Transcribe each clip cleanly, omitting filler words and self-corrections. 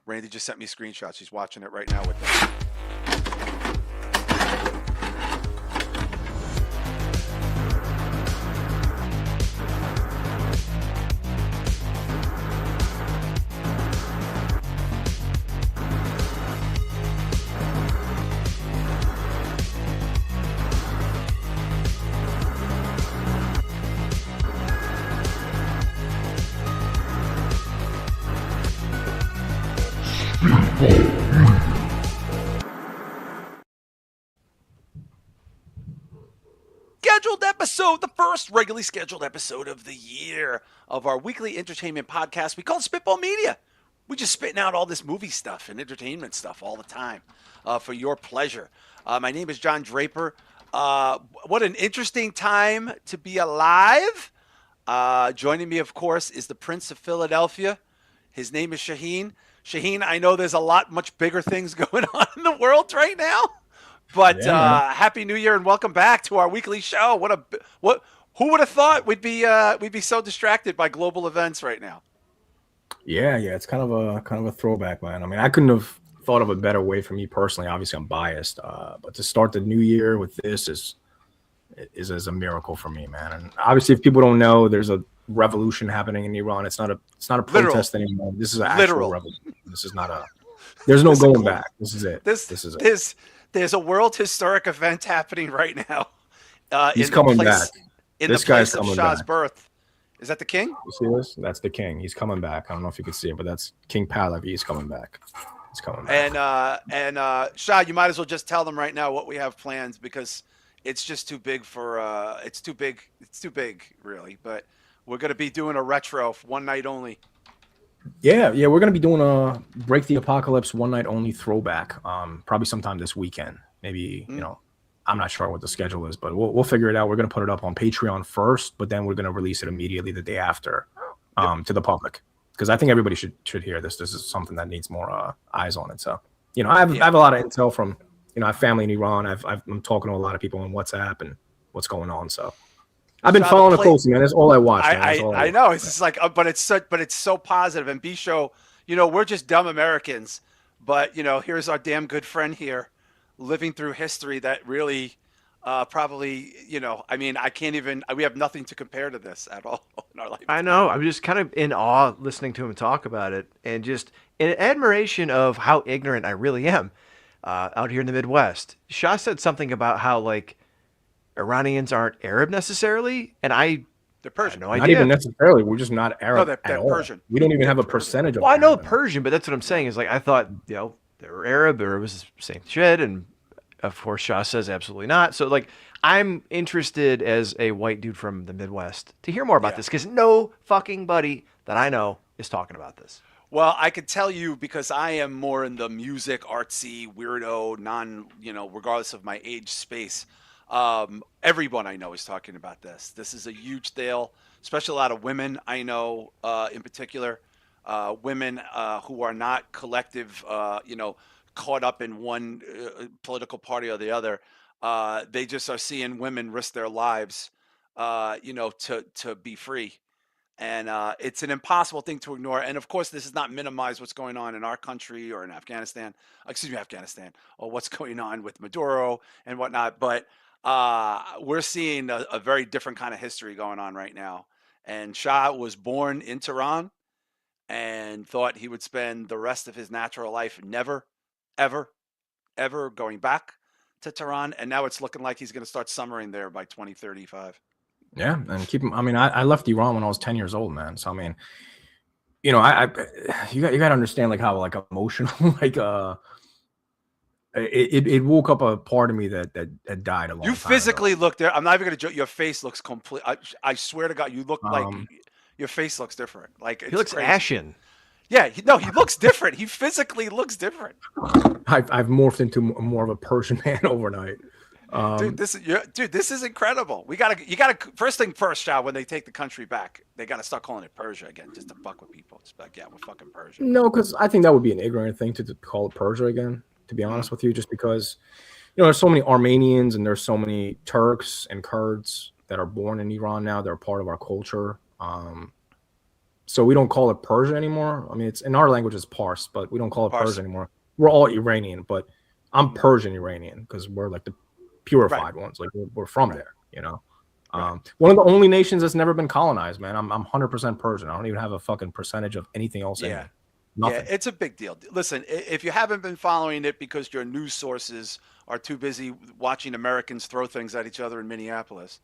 Randy just sent me a screenshot. She's watching it right now with me. Scheduled episode, the first regularly scheduled episode of the year of our weekly entertainment podcast we call Spitball Media. We just spitting out all this movie stuff and entertainment stuff all the time for your pleasure. My name is John Draper. What an interesting time to be alive. Joining me, of course, is the Prince of Philadelphia. His name is Shaheen. Shaheen, I know there's a lot much bigger things going on in the world right now. But Happy New Year and welcome back to our weekly show. Who would have thought we'd be so distracted by global events right now? Yeah, it's kind of a throwback, man. I mean, I couldn't have thought of a better way for me personally. Obviously, I'm biased, but to start the new year with this is a miracle for me, man. And obviously, if people don't know, there's a revolution happening in Iran. It's not a protest anymore. This is an actual revolution. This is not a. There's no going back. This is it. This is it. There's a world historic event happening right now. He's coming back. In the place of Shah's birth. Is that the king? You see this? That's the king. He's coming back. I don't know if you can see it, but that's King Pahlavi. He's coming back. He's coming back. And Shah, you might as well just tell them right now what we have planned because it's just too big for. It's too big. It's too big, really. But we're gonna be doing a retro one night only. Yeah, we're gonna be doing a Break the Apocalypse one night only throwback. Probably sometime this weekend. Maybe I'm not sure what the schedule is, but we'll figure it out. We're gonna put it up on Patreon first, but then we're gonna release it immediately the day after to the public because I think everybody should hear this. This is something that needs more eyes on it. So I have a lot of intel from I have family in Iran. I'm talking to a lot of people on WhatsApp and what's going on. So. I've been following it closely, man. That's all I watch. I know. It's just like, but it's so positive. And B-Show, we're just dumb Americans, but here's our damn good friend here, living through history that really, probably, I mean, I can't even. We have nothing to compare to this at all in our life. I know. I'm just kind of in awe listening to him talk about it, and just in admiration of how ignorant I really am out here in the Midwest. Shah said something about how Iranians aren't Arab necessarily, and they're Persian. No idea. Not even necessarily. We're just not Arab. No, they're Persian. We don't even have a percentage of. Well, I know Persian, but that's what I'm saying. Is I thought they were Arab or it was the same shit, and of course Shah says absolutely not. So I'm interested as a white dude from the Midwest to hear more about this because no fucking buddy that I know is talking about this. Well, I could tell you because I am more in the music, artsy, weirdo, regardless of my age space. Everyone I know is talking about this. This is a huge deal, especially a lot of women I know, in particular, women who are not collective, caught up in one political party or the other. They just are seeing women risk their lives, to be free. And it's an impossible thing to ignore. And of course, this does not minimize what's going on in our country or in Afghanistan, or what's going on with Maduro and whatnot. But we're seeing a very different kind of history going on right now. And Shah was born in Tehran and thought he would spend the rest of his natural life never, ever, ever going back to Tehran. And now it's looking like he's going to start summering there by 2035. Yeah, and keep him. I mean, I left Iran when I was 10 years old, man. So I mean, you got to understand how emotional it woke up a part of me that died a long time ago. You physically look there. I'm not even going to joke. Your face looks complete. I swear to God, you look like your face looks different. He looks crazy. Ashen. Yeah, he looks different. He physically looks different. I've morphed into more of a Persian man overnight. This is incredible. You gotta first thing first, Shah, when they take the country back, they gotta start calling it Persia again, just to fuck with people. It's like, yeah, we're fucking Persia. No, because I think that would be an ignorant thing to call it Persia again, to be honest with you, just because there's so many Armenians and there's so many Turks and Kurds that are born in Iran now. They're part of our culture. So we don't call it Persia anymore. I mean, it's in our language it's Pars, but we don't call it Pars. Persia anymore. We're all Iranian, but I'm Persian Iranian because we're like the purified ones. Like we're from there, you know. One of the only nations that's never been colonized, man. I'm 100% Persian. I don't even have a fucking percentage of anything else in it. Nothing. Yeah, it's a big deal. Listen, if you haven't been following it because your news sources are too busy watching Americans throw things at each other in Minneapolis,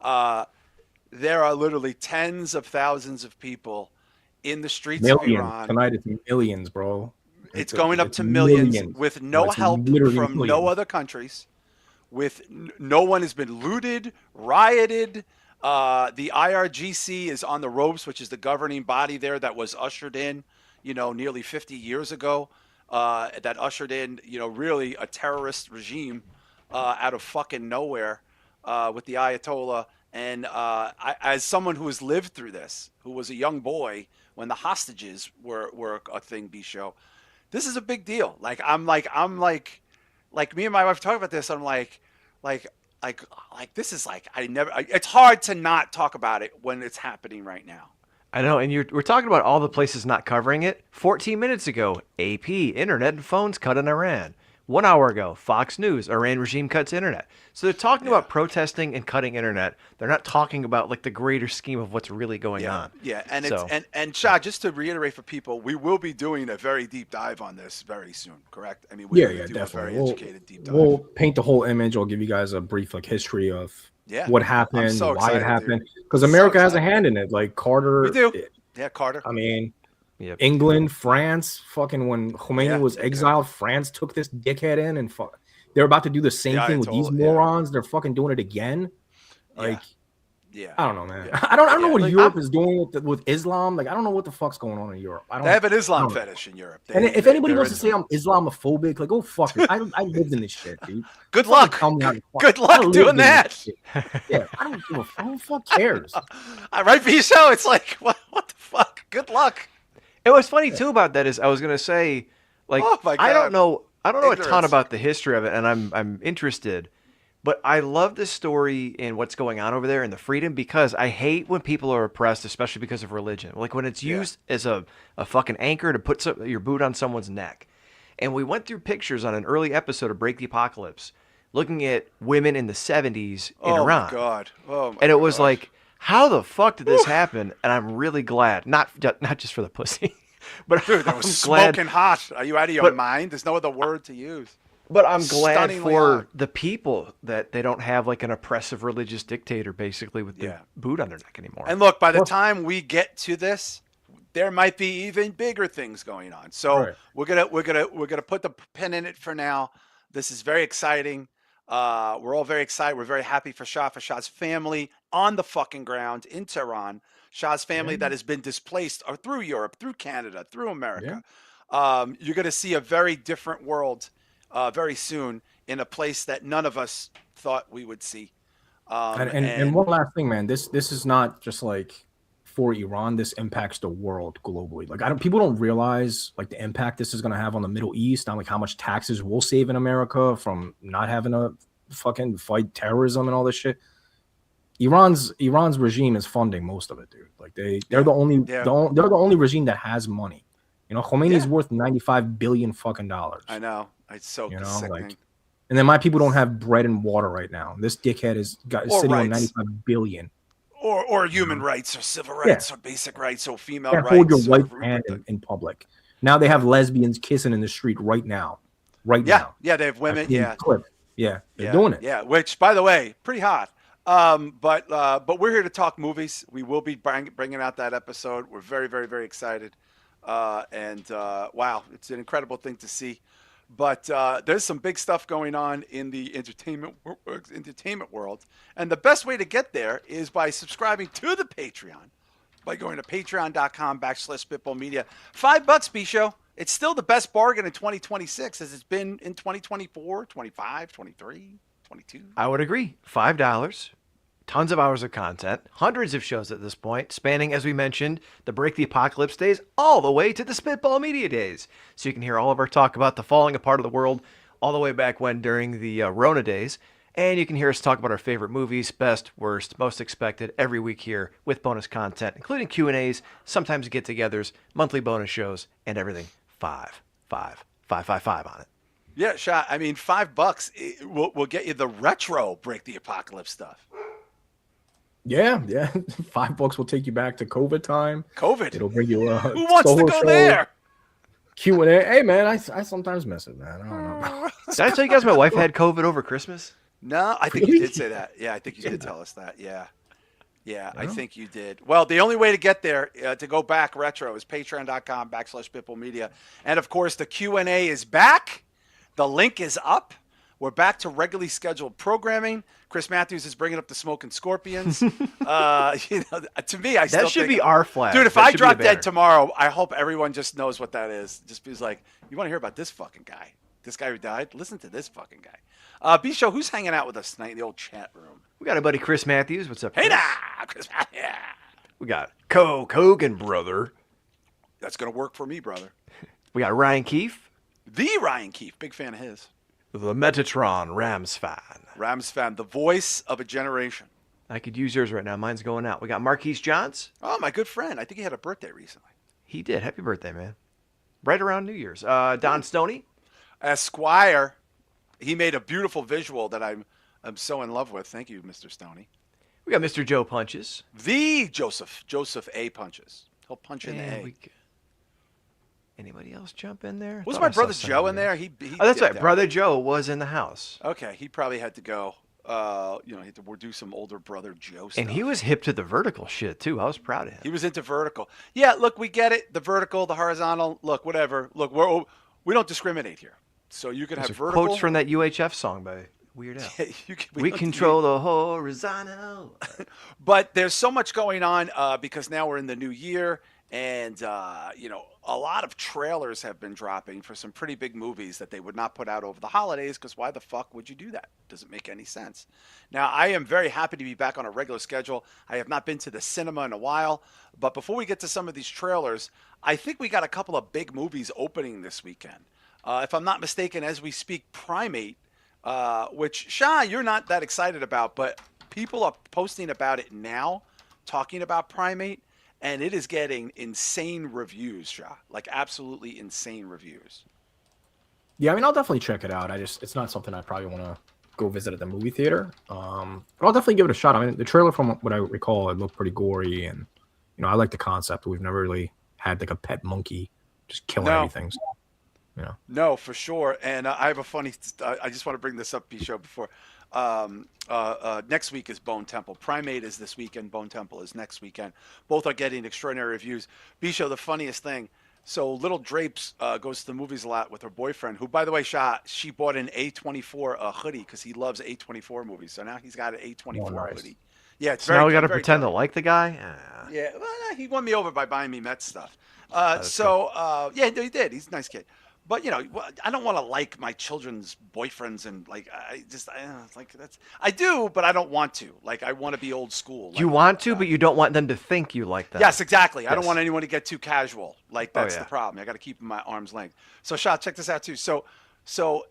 there are literally tens of thousands of people in the streets of Iran. Tonight it's millions, bro. It's going up to millions with no help from no other countries. With no one has been looted, rioted. The IRGC is on the ropes, which is the governing body there that was ushered in, nearly 50 years ago. That ushered in, really a terrorist regime out of fucking nowhere with the Ayatollah. And as someone who has lived through this, who was a young boy when the hostages were a thing, B-show, this is a big deal. Like me and my wife talk about this. I'm like this is like it's hard to not talk about it when it's happening right now. I know, and we're talking about all the places not covering it. 14 minutes ago, AP, internet and phones cut in Iran. 1 hour ago, Fox News, Iran regime cuts internet. So they're talking about protesting and cutting internet. They're not talking about like the greater scheme of what's really going on. Yeah, and and Shah, just to reiterate for people, we will be doing a very deep dive on this very soon, correct? I mean, we'll do definitely. a very educated deep dive. We'll paint the whole image. I'll give you guys a brief history of what happened, why it happened, because America has a hand in it. Like Carter, we do. Yeah, Carter. I mean. Yep. England, France, fucking when Khomeini was exiled, France took this dickhead in and they're about to do the same thing with these morons. They're fucking doing it again. Like, I don't know, man. I don't know what Europe is doing with Islam. Like, I don't know what the fuck's going on in Europe. They have an Islam fetish in Europe. And if anybody wants to say I'm Islamophobic, like, oh fuck it. I lived in this shit, dude. Good luck. Good luck doing that. Yeah, I don't give a fuck. Who fuck cares? Right, Bisho? It's like, what the fuck? Good luck. And what's funny too about that is I was gonna say, like, I don't know a ton about the history of it, and I'm interested, but I love this story and what's going on over there and the freedom, because I hate when people are oppressed, especially because of religion. Like when it's used as a fucking anchor to put your boot on someone's neck. And we went through pictures on an early episode of Break the Apocalypse, looking at women in the 70s in Iran. Oh my god! And it was like, how the fuck did this happen? And I'm really glad, not just for the pussy, but dude, that was smoking hot. Are you out of your mind? There's no other word to use. But I'm glad for the people that they don't have like an oppressive religious dictator basically with the boot on their neck anymore. And look, by the time we get to this, there might be even bigger things going on. So we're gonna put the pin in it for now. This is very exciting. We're all very excited. We're very happy for Shah's family on the fucking ground in Tehran. Shah's family that has been displaced through Europe, through Canada, through America. You're going to see a very different world very soon in a place that none of us thought we would see. And one last thing, man. This is not just like for Iran. This impacts the world globally. Like people don't realize like the impact this is going to have on the Middle East, on like how much taxes we'll save in America from not having to fucking fight terrorism and all this shit. Iran's regime is funding most of it, dude. Like they're the only regime that has money. Khomeini's worth $95 billion fucking dollars. I know. It's so sickening. And then my people don't have bread and water right now. This dickhead is sitting on $95 billion. Or human rights or civil rights or basic rights or female rights. Hold your right hand in public. Now they have lesbians kissing in the street right now. Now. Yeah, they have women. Yeah, they're doing it. Yeah, which, by the way, pretty hot. But we're here to talk movies. We will be bringing out that episode. We're very, very, very excited. Wow, it's an incredible thing to see. But there's some big stuff going on in the entertainment world. And the best way to get there is by subscribing to the Patreon, by going to patreon.com/spitballmedia. $5, B-Show. It's still the best bargain in 2026 as it's been in 2024, 25, 23, 22. I would agree. $5. Tons of hours of content, hundreds of shows at this point, spanning, as we mentioned, the Break the Apocalypse days all the way to the Spitball Media days. So you can hear all of our talk about the falling apart of the world all the way back when during the Rona days. And you can hear us talk about our favorite movies, best, worst, most expected, every week here with bonus content, including Q&As, sometimes get-togethers, monthly bonus shows, and everything 5 on it. Yeah, Shah. I mean, $5 will get you the retro Break the Apocalypse stuff. Yeah. $5 will take you back to COVID time. COVID. It'll bring you a Who wants to solo go show, there? Q&A. Hey, man, I sometimes miss it, man. I don't know. Did I tell you guys my wife had COVID over Christmas? No, I think you did say that. Yeah, I think you did tell us that. Yeah, I think you did. Well, the only way to get there, to go back retro, is patreon.com/spitballmedia. And, of course, the Q&A is back. The link is up. We're back to regularly scheduled programming. Chris Matthews is bringing up the Smoking Scorpions. To me, I still That should think, be our flag. dude. If That I should be drop the dead banner. tomorrow, I hope everyone just knows what that is. Just be like, you want to hear about this fucking guy? This guy who died? Listen to this fucking guy. B-Show, who's hanging out with us tonight in the old chat room? We got our buddy Chris Matthews. What's up, Hey Chris? now, Chris. Yeah. We got Coke Hogan, brother. That's going to work for me, brother. We got Ryan Keefe. The Ryan Keefe, big fan of his. The Metatron Rams fan. Rams fan, the voice of a generation. I could use yours right now. Mine's going out. We got Marquise Johns. Oh, my good friend. I think he had a birthday recently. He did. Happy birthday, man. Right around New Year's. Don Stoney. Esquire. He made a beautiful visual that I'm so in love with. Thank you, Mr. Stoney. We got Mr. Joe Punches. The Joseph A. Punches. He'll punch in the A. Anybody else jump in there? Was Thought my I saw brother Joe in somebody there? else. Oh, that's dipped right. out. Brother Joe was in the house. Okay, he probably had to go. He had to do some older brother Joe stuff. And he was hip to the vertical shit, too. I was proud of him. He was into vertical. Yeah, look, we get it. The vertical, the horizontal. Look, whatever. Look, we don't discriminate here. So you can Those have are vertical. quotes from that UHF song by Weird Al. We don't- control the horizontal. But there's so much going on because now we're in the new year. And, a lot of trailers have been dropping for some pretty big movies that they would not put out over the holidays because why the fuck would you do that? Doesn't make any sense. Now, I am very happy to be back on a regular schedule. I have not been to the cinema in a while. But before we get to some of these trailers, I think we got a couple of big movies opening this weekend. If I'm not mistaken, as we speak, Primate, which, Shah, you're not that excited about, but people are posting about it now, talking about Primate. And it is getting insane reviews, Shah. Like absolutely insane reviews. Yeah, I mean, I'll definitely check it out. It's not something I probably want to go visit at the movie theater. But I'll definitely give it a shot. I mean, the trailer, from what I recall, it looked pretty gory, and I like the concept. We've never really had like a pet monkey just killing everything. So, No, for sure. And I have a funny. I just want to bring this up, P-Show, before. Next week is Bone Temple. Primate is this weekend. Bone Temple is next weekend. Both are getting extraordinary reviews. B-Show, the funniest thing. So Little Drapes goes to the movies a lot with her boyfriend, who, by the way, she bought an A24 hoodie because he loves A24 movies. So now he's got an A24 hoodie. Yeah, it's So very. now we got to very pretend dope. to like the guy? Yeah, well, he won me over by buying me Mets stuff. Yeah, no, he did. He's a nice kid. But I don't want to like my children's boyfriends, and like I do, but I don't want to. Like I want to be old school. You want to, but you don't want them to think you like that. Yes, exactly. I don't Yes. want anyone to get too casual. Like that's yeah. the problem. I got to keep them at arm's length. So Shah, check this out too. So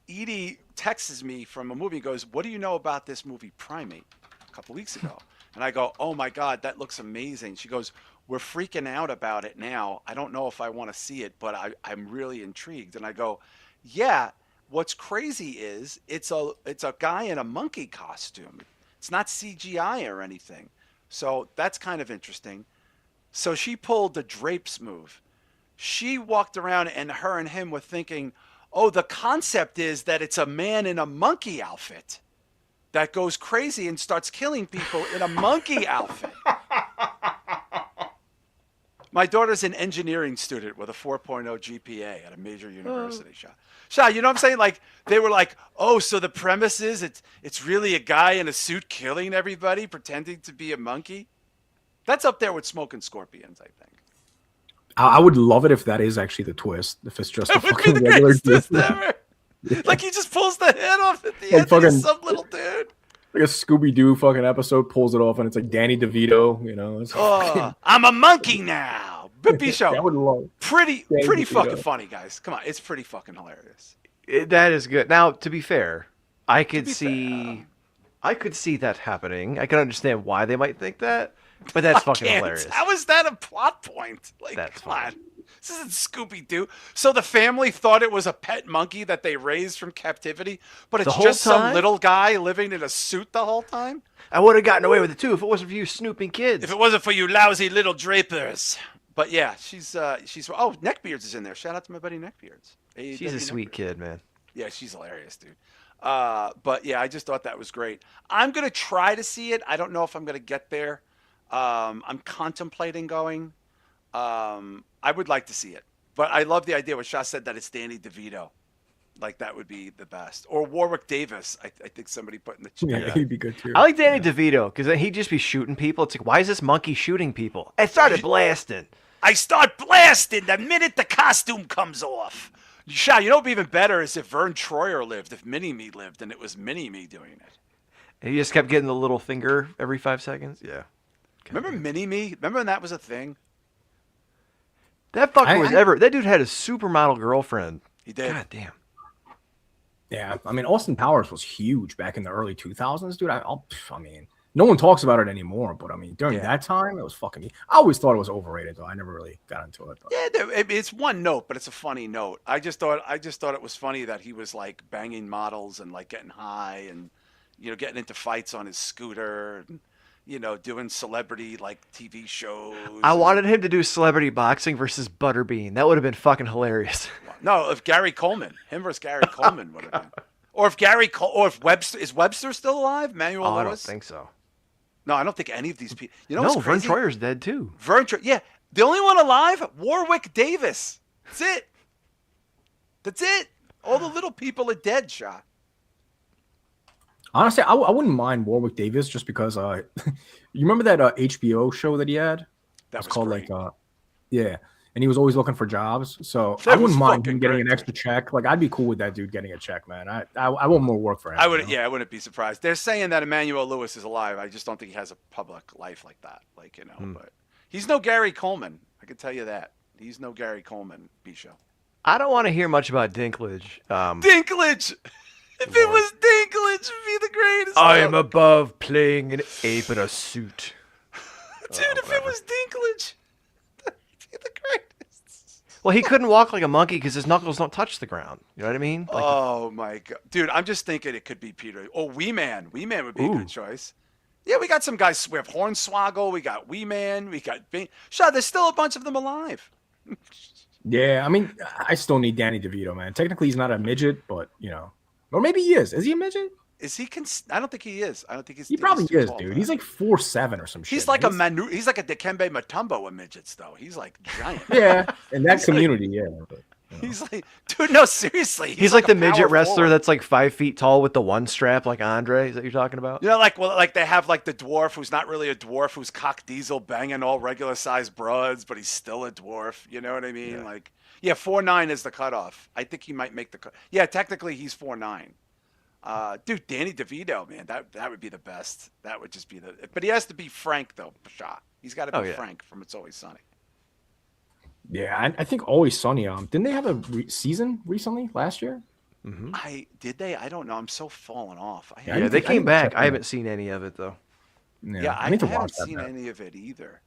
Edie texts me from a movie and goes, "What do you know about this movie Primate?" A couple weeks ago. And I go, "Oh my God, that looks amazing." She goes, "We're freaking out about it now. I don't know if I want to see it, but I'm really intrigued." And I go, "Yeah, what's crazy is it's a guy in a monkey costume. It's not CGI or anything. So that's kind of interesting." So she pulled the Drapes move. She walked around and her and him were thinking, "Oh, the concept is that it's a man in a monkey outfit that goes crazy and starts killing people in a monkey outfit." My daughter's an engineering student with a 4.0 GPA at a major university. Shah, you know what I'm saying? Like they were like, "Oh, so the premise is it's really a guy in a suit killing everybody, pretending to be a monkey." That's up there with Smoking Scorpions, I think. I would love it if that is actually the twist. If it's just a That would be fucking the regular greatest twist dude. ever. Like he just pulls the head off at the Like end. And he's fucking- some little dude. Like a Scooby-Doo fucking episode pulls it off, and it's like Danny DeVito. It's Oh, I'm a monkey now. But B-Show, I would love. pretty DeVito. fucking funny, guys. Come on, it's pretty fucking hilarious. That is good. Now, to be fair, I To could be fair, see that happening. I can understand why they might think that, but that's I fucking can't. hilarious. How is that a plot point? Like, That's come funny. on. This isn't Scooby Doo. So the family thought it was a pet monkey that they raised from captivity, but The it's whole just some time, little guy living in a suit the whole time? I would have gotten away with it too if it wasn't for you snooping If kids. it wasn't for you lousy little drapers. But yeah, she's oh, Neckbeards is in there. Shout out to my buddy Neckbeards. She's a AEW sweet Neckbeards. kid, man. Yeah, she's hilarious, dude. But yeah, I just thought that was great. I'm gonna try to see it. I don't know if I'm gonna get there. I'm contemplating going. I would like to see it, but I love the idea what Shah said that it's Danny DeVito. Like that would be the best, or Warwick Davis. I think somebody put in the chat. Yeah, he'd be good too. I like Danny DeVito because he'd just be shooting people. It's like, why is this monkey shooting people? It started blasting. I start blasting the minute the costume comes off. Shah, you know what'd be even better is if Vern Troyer lived, if Mini-Me lived, and it was Mini-Me doing it. And he just kept getting the little finger every 5 seconds. Yeah. Remember Mini-Me? Remember when that was a thing? That fucker was ever. That dude had a supermodel girlfriend. He did. God damn. Yeah, I mean, Austin Powers was huge back in the early 2000s, dude. I mean, no one talks about it anymore, but I mean, during that time, it was fucking. I always thought it was overrated, though. I never really got into it. But. Yeah, it's one note, but it's a funny note. I just thought it was funny that he was like banging models and like getting high and getting into fights on his scooter and doing celebrity like TV shows. I wanted him to do celebrity boxing versus Butterbean. That would have been fucking hilarious. No, if Gary Coleman, him versus Gary Coleman would have been. Or if Webster is Webster still alive? Manuel Lewis? I don't think so. No, I don't think any of these people. No, Vern Troyer's dead too. Yeah, the only one alive, Warwick Davis. That's it. That's it. All the little people are dead, Shah. Honestly, I wouldn't mind Warwick Davis just because you remember that HBO show that he had? That was called great. Yeah, and he was always looking for jobs. So That I wouldn't was mind him fucking getting great, an extra check. Like I'd be cool with that dude getting a check, man. I want more work for him. I would, I wouldn't be surprised. They're saying that Emmanuel Lewis is alive. I just don't think he has a public life like that. Like but he's no Gary Coleman. I can tell you that. He's no Gary Coleman, Bisho. I don't want to hear much about Dinklage. Dinklage. If it was Dinklage, it'd be the greatest. I am above playing an ape in a suit. Dude, if it was Dinklage, that'd be the greatest. Well, he couldn't walk like a monkey because his knuckles don't touch the ground. You know what I mean? Like, Oh my god, dude! I'm just thinking it could be Peter. Oh, Wee Man. Wee Man would be a good choice. Yeah, we got some guys. We have Hornswoggle. We got Wee Man. We got Shah. There's still a bunch of them alive. Yeah, I mean, I still need Danny DeVito, man. Technically, he's not a midget, but or maybe he is. Is he a midget? Is he? I don't think he is. I don't think he's. He probably too is, tall dude. for He's that. like 4'7" or some shit. He's like a Manu. He's like a Dikembe Mutombo of midgets, though. He's like giant. Yeah, in that community, yeah. But, He's like, dude, no, seriously. he's like the a midget power wrestler forward. that's like 5 feet tall with the one strap, like Andre. Is that what you're talking about? Like they have like the dwarf who's not really a dwarf, who's cock diesel banging all regular sized broads, but he's still a dwarf. You know what I mean? Yeah. 4'9" is the cutoff. I think he might make the cut. Yeah, technically he's 4'9". Dude, Danny DeVito, man, that would be the best. That would just be but he has to be Frank though, Shah. He's got to be Frank from It's Always Sunny. yeah, I think Always Sunny. Didn't they have a season recently last year? Did they? I don't know. I'm so falling off. Yeah, they came back. I haven't seen any of it though. Yeah, I need to haven't watch that. seen any of it either.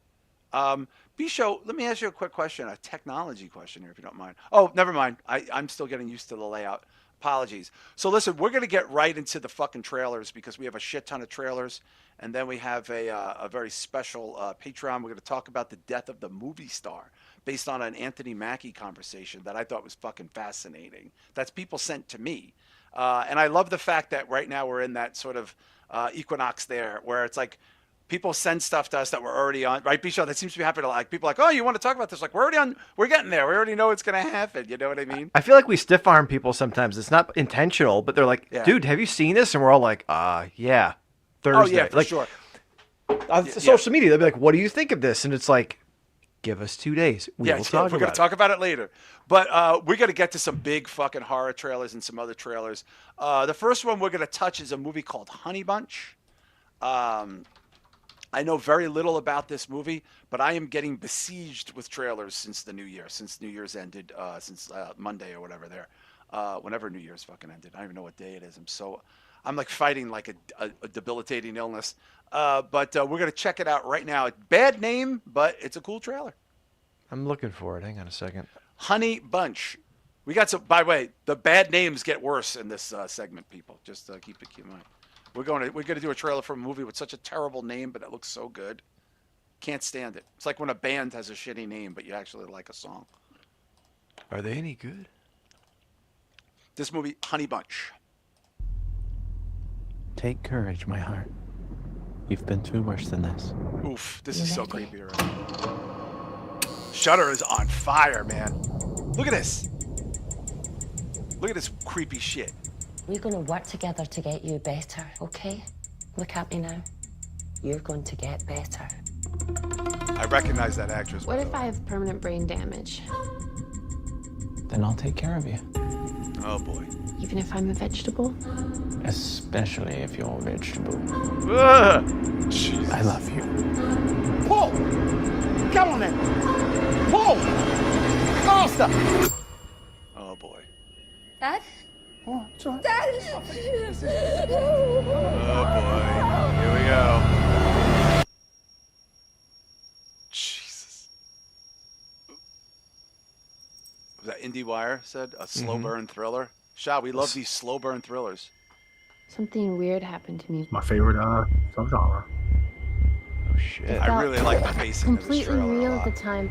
Bisho, let me ask you a quick question, a technology question here, if you don't mind. Oh, never mind. I'm still getting used to the layout. Apologies. So listen, we're going to get right into the fucking trailers because we have a shit ton of trailers. And then we have a very special Patreon. We're going to talk about the death of the movie star based on an Anthony Mackie conversation that I thought was fucking fascinating. That's people sent to me. And I love the fact that right now we're in that sort of equinox there where it's like people send stuff to us that we're already on, right, Bisho? That seems to be happening. Like people are like, oh, you want to talk about this? Like we're already on. We're getting there. We already know it's going to happen. You know what I mean? I feel like we stiff arm people sometimes. It's not intentional, but they're like, dude, have you seen this? And we're all like, yeah, Thursday. Oh yeah, for like, sure. On social media, they'll be like, what do you think of this? And it's like, give us 2 days. We're going to talk about it later. But we're going to get to some big fucking horror trailers and some other trailers. The first one we're going to touch is a movie called Honey Bunch. I know very little about this movie, but I am getting besieged with trailers since the new year, since New Year's ended, since Monday or whatever there, whenever New Year's fucking ended. I don't even know what day it is. I'm like fighting like a debilitating illness. But we're gonna check it out right now. Bad name, but it's a cool trailer. I'm looking for it. Hang on a second. Honey Bunch. We got some. By the way, the bad names get worse in this segment. People, just keep in mind. We're gonna do a trailer for a movie with such a terrible name, but it looks so good. Can't stand it. It's like when a band has a shitty name, but you actually like a song. Are they any good? This movie, Honey Bunch. Take courage, my heart. You've been through worse than this. Oof, this is so creepy already. Shudder is on fire, man. Look at this. Look at this creepy shit. We're going to work together to get you better, okay? Look at me now. You're going to get better. I recognize that actress. What if I have permanent brain damage? Then I'll take care of you. Oh boy. Even if I'm a vegetable? Especially if you're a vegetable. Jesus. I love you. Pull! Come on then! Pull! Faster! Oh boy. Dad? Oh, it's all right. Dad! Oh boy. Here we go. Jesus. Was that IndieWire said? A slow burn thriller? Shah, we love these slow burn thrillers. Something weird happened to me. My favorite subgenre. Oh shit. I really like the pacing of this Completely trailer a real lot. at the time.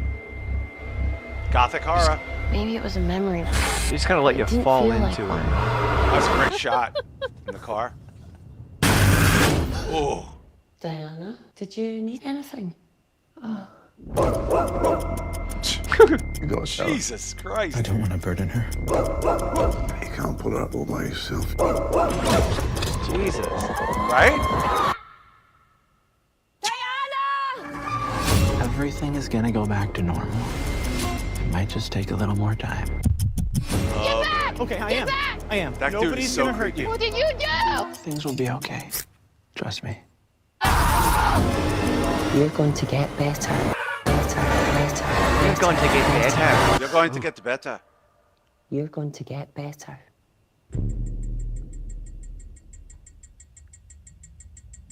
Gothic horror. Maybe it was a memory. They just kind of let you Didn't fall feel like into one. it. That was a great shot in the car. Oh. Diana, did you need anything? Jesus Christ. I don't want to burden her. You can't pull it up all by yourself. Jesus. Right? Everything is gonna go back to normal. It might just take a little more time. Okay, I am. That dude Nobody's is so gonna hurt creepy. you. What did you do? Things will be okay. Trust me. You're going to get better. Better, better. You're going to get better. You're going to get better. You're going to get better.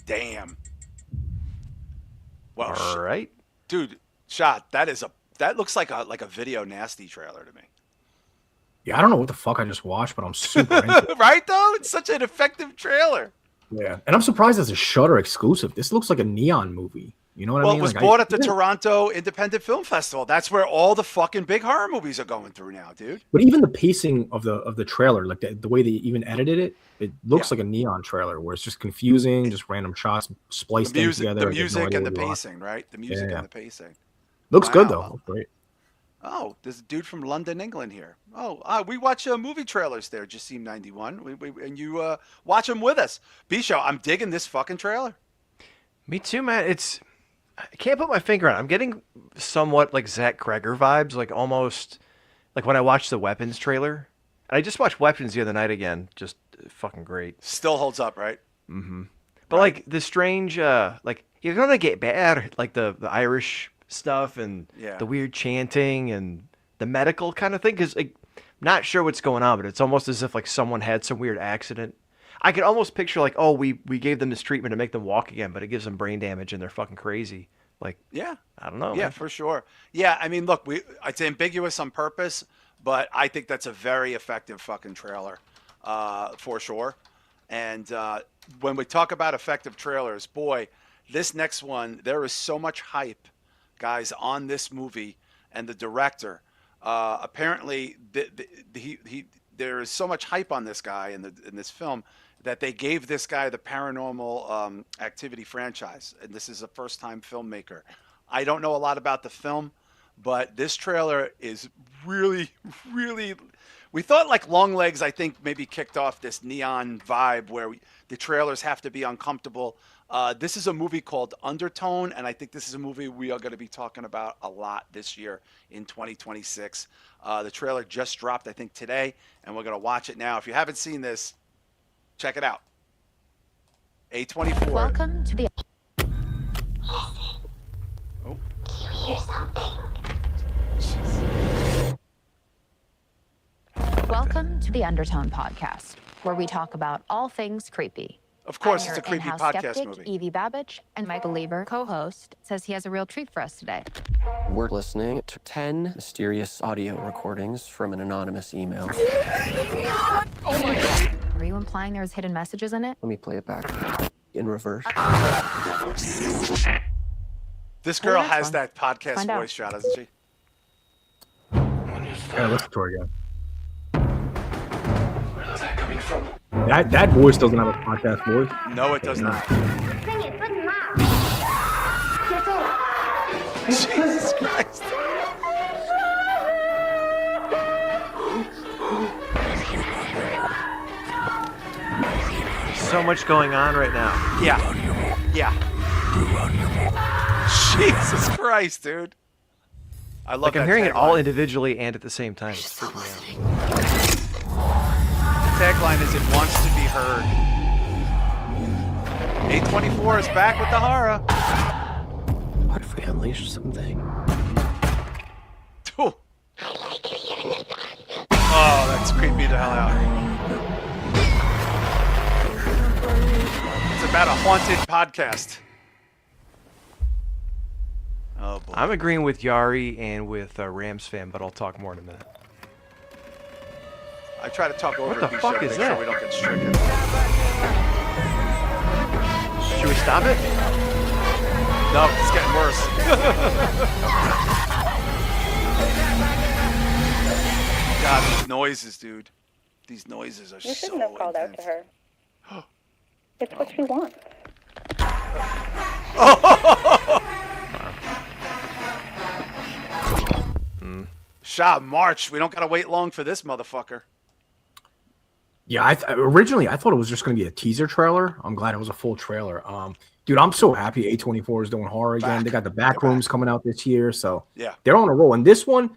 Damn. Well, All right. dude, Shot, that looks like a video nasty trailer to me. Yeah, I don't know what the fuck I just watched, but I'm super into it. Right though? It's such an effective trailer. Yeah, and I'm surprised it's a Shudder exclusive. This looks like a Neon movie. You know what I Well, mean? it was Like, bought at the Toronto Independent Film Festival. That's where all the fucking big horror movies are going through now, dude. But even the pacing of the trailer, like the way they even edited it looks like a Neon trailer where it's just confusing, just random shots spliced The in music, together. the I have no music idea and the what you're pacing, right? The music Yeah. and the pacing. Looks good Wow. though. Looks great. Oh, there's a dude from London, England here. Oh, we watch movie trailers there, Jassim 91. And you watch them with us. B-Show, I'm digging this fucking trailer. Me too, man. I can't put my finger on it. I'm getting somewhat like Zach Kreger vibes, like almost like when I watched the Weapons trailer. And I just watched Weapons the other night again. Just fucking great. Still holds up, right? But like the strange, like you're gonna get better, like the Irish stuff and Yeah. the weird chanting and the medical kind of thing. Because like, I'm not sure what's going on, but it's almost as if like someone had some weird accident. I could almost picture like, oh, we gave them this treatment to make them walk again, but it gives them brain damage and they're fucking crazy. Like, Yeah. I don't know. Yeah, man. for sure. Yeah, I mean, look, it's ambiguous on purpose, but I think that's a very effective fucking trailer, for sure. And when we talk about effective trailers, boy, this next one, there is so much hype, guys, on this movie and the director. Apparently, there is so much hype on this guy in this film that they gave this guy the Paranormal Activity franchise, and this is a first-time filmmaker. I don't know a lot about the film, but this trailer is really, really. We thought like Longlegs, I think, maybe kicked off this neon vibe where the trailers have to be uncomfortable. This is a movie called Undertone, and I think this is a movie we are going to be talking about a lot this year in 2026. The trailer just dropped, I think, today, and we're going to watch it now. If you haven't seen this, check it out. A24. Welcome to the. Oh. Do you hear something? Welcome to the Undertone Podcast, where we talk about all things creepy. Of course, I'm it's a your creepy in-house podcast skeptic, movie. Evie Babbage, and Michael Lieber, co-host, says he has a real treat for us today. We're listening to 10 mysterious audio recordings from an anonymous email. Are you implying there's hidden messages in it? Let me play it back in reverse. This girl that's has fun. that podcast Find out. voice, Shah, doesn't she? Yeah, listen to her again. Where's that coming from? That voice doesn't have a podcast voice. No, it does not. Jesus Christ. So much going on right now. Yeah. Yeah. Jesus Christ, dude. I love Like that I'm hearing it all tagline. individually and at the same time. It's freaking me out. The tagline is, it wants to be heard. A24 is back with the horror. What if we unleash something? Oh, that's creeped me the hell out. It's about a haunted podcast. Oh, boy. I'm agreeing with Yari and with Rams fan, but I'll talk more in a minute. I try to talk over What the Bisha fuck to is make that? sure we don't get stricken. Should we stop it? No, it's getting worse. God, these noises, dude. These noises are You so shouldn't have called out to intense. her. It's what she wants. Shah, March. We don't gotta wait long for this motherfucker. Yeah, originally I thought it was just going to be a teaser trailer. I'm glad it was a full trailer. Dude, I'm so happy A24 is doing horror again. They got the back rooms coming out this year, so Yeah. they're on a roll. And this one,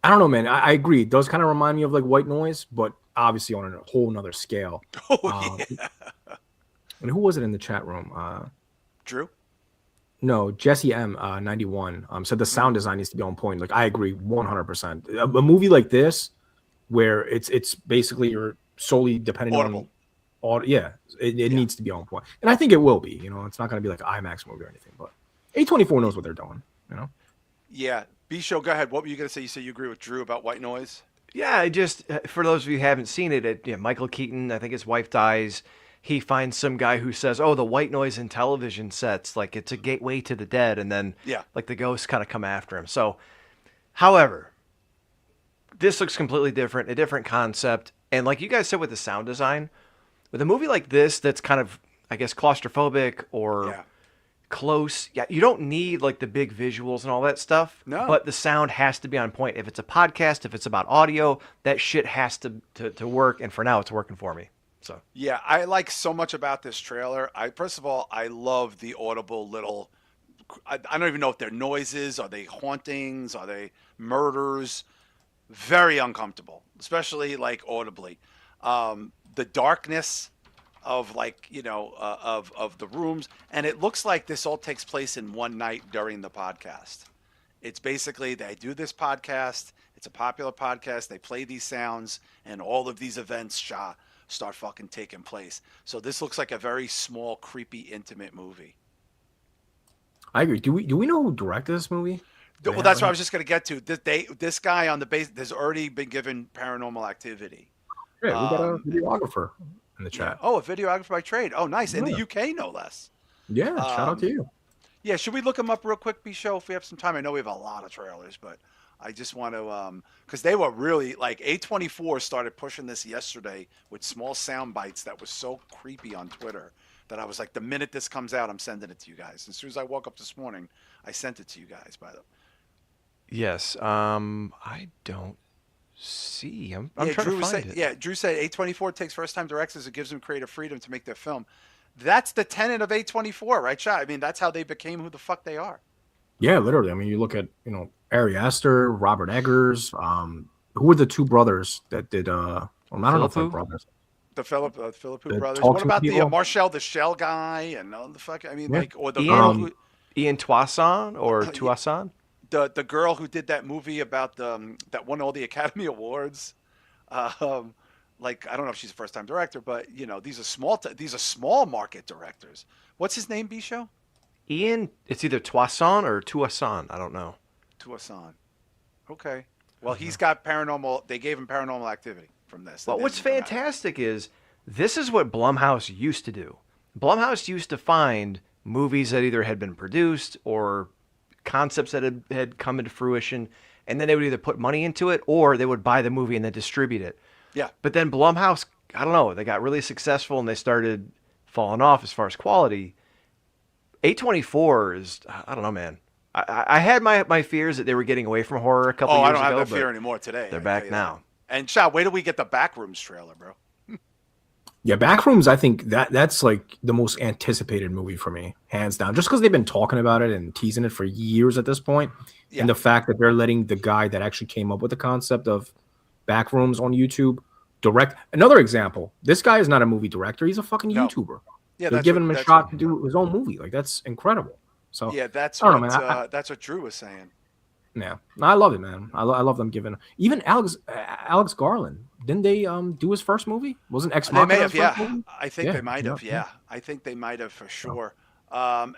I don't know, man. I agree. It does kind of remind me of like White Noise, but obviously on a whole nother scale. Oh, yeah. And who was it in the chat room? Drew? No, Jesse M 91 said the sound design needs to be on point. Like I agree 100%. A movie like this, where it's basically you're solely dependent Audible. on yeah, it needs to be on point. And I think it will be. You know, it's not going to be like an IMAX movie or anything. But A24 knows what they're doing. You know. Yeah. B-Show, go ahead. What were you gonna say? You said you agree with Drew about White Noise? Yeah, I just for those of you who haven't seen it, Michael Keaton, I think his wife dies. He finds some guy who says, "Oh, the white noise in television sets, like it's a gateway to the dead," and then like the ghosts kind of come after him. So, however, this looks completely different, a different concept, and like you guys said with the sound design, with a movie like this that's kind of, I guess, claustrophobic or close, you don't need like the big visuals and all that stuff. No. But the sound has to be on point. If it's a podcast, if it's about audio, that shit has to work. And for now, it's working for me. So Yeah, I like so much about this trailer. First of all, I love the audible little. I don't even know if they're noises. Are they hauntings? Are they murders? Very uncomfortable, especially like audibly. The darkness of like of the rooms, and it looks like this all takes place in one night during the podcast. It's basically they do this podcast. It's a popular podcast. They play these sounds, and all of these events start fucking taking place. So this looks like a very small, creepy, intimate movie. I agree. Do we know who directed this movie? Well, that's what I was just going to get to. This guy on the base has already been given Paranormal Activity. Yeah, we got a videographer in the chat. Oh, a videographer by trade. Oh, nice. In the Yeah. UK, no less. Yeah, shout out to you. Yeah, should we look him up real quick, B-Show, if we have some time? I know we have a lot of trailers, but I just want to, because they were really, like, A24 started pushing this yesterday with small sound bites that was so creepy on Twitter that I was like, the minute this comes out, I'm sending it to you guys. As soon as I woke up this morning, I sent it to you guys, by the way. yes, I don't see. I'm trying to find it. Yeah, Drew said A24 takes first-time directors. It gives them creative freedom to make their film. That's the tenet of A24, right, Shah? I mean, that's how they became who the fuck they are. Yeah, literally. I mean, you look at, Ari Aster, Robert Eggers. Who were the two brothers that did? I don't know if they're brothers. The Philippou The brothers. Talk What to about the People? Marshall the Shell guy and all the fuck? I mean, Yeah. like, or the girl who, Ian Toisan or Toisan? the girl who did that movie about that won all the Academy Awards. Like, I don't know if she's a first-time director, but you know, these are small market directors. What's his name, Bisho? Ian, it's either Toussaint or Toussaint. I don't know. Toussaint. Okay. Well, he's got paranormal. They gave him Paranormal Activity from this. Well, what's fantastic is this is what Blumhouse used to do. Blumhouse used to find movies that either had been produced or concepts that had come into fruition, and then they would either put money into it or they would buy the movie and then distribute it. Yeah. But then Blumhouse, I don't know, they got really successful and they started falling off as far as quality. A24 is, I don't know, man. I had my fears that they were getting away from horror a couple years ago. I don't have that fear anymore today. They're back now. And Shah, wait till we get the Backrooms trailer, bro. Yeah, Backrooms, I think that's like the most anticipated movie for me, hands down. Just because they've been talking about it and teasing it for years at this point. Yeah. And the fact that they're letting the guy that actually came up with the concept of Backrooms on YouTube direct. Another example, this guy is not a movie director. He's a fucking YouTuber. Yeah, they're giving him a shot to do his own movie. Like, that's incredible. So yeah, that's what Drew was saying. Yeah, I love it, man. I love them giving. Even Alex Garland, didn't they do his first movie? Wasn't Ex Machina? They may have, yeah. I think they might have, yeah. I think they might have for sure.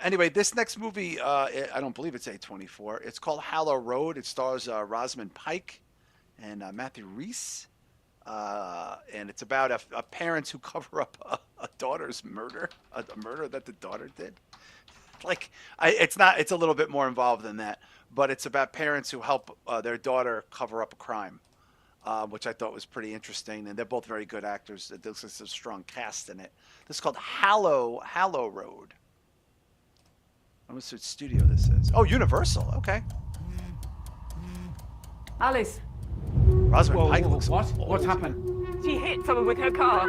Anyway, this next movie, I don't believe it's A24. It's called Hallow Road. It stars Rosamund Pike and Matthew Rhys. And it's about a parents who cover up a daughter's murder, a murder that the daughter did. Like, it's a little bit more involved than that, but it's about parents who help their daughter cover up a crime, which I thought was pretty interesting. And they're both very good actors. There's a strong cast in it. This is called Hallow Road. I don't know what studio this is. Oh, Universal. Okay. Alice. Rosamund Pike looks what? old. What happened? She hit someone with her car.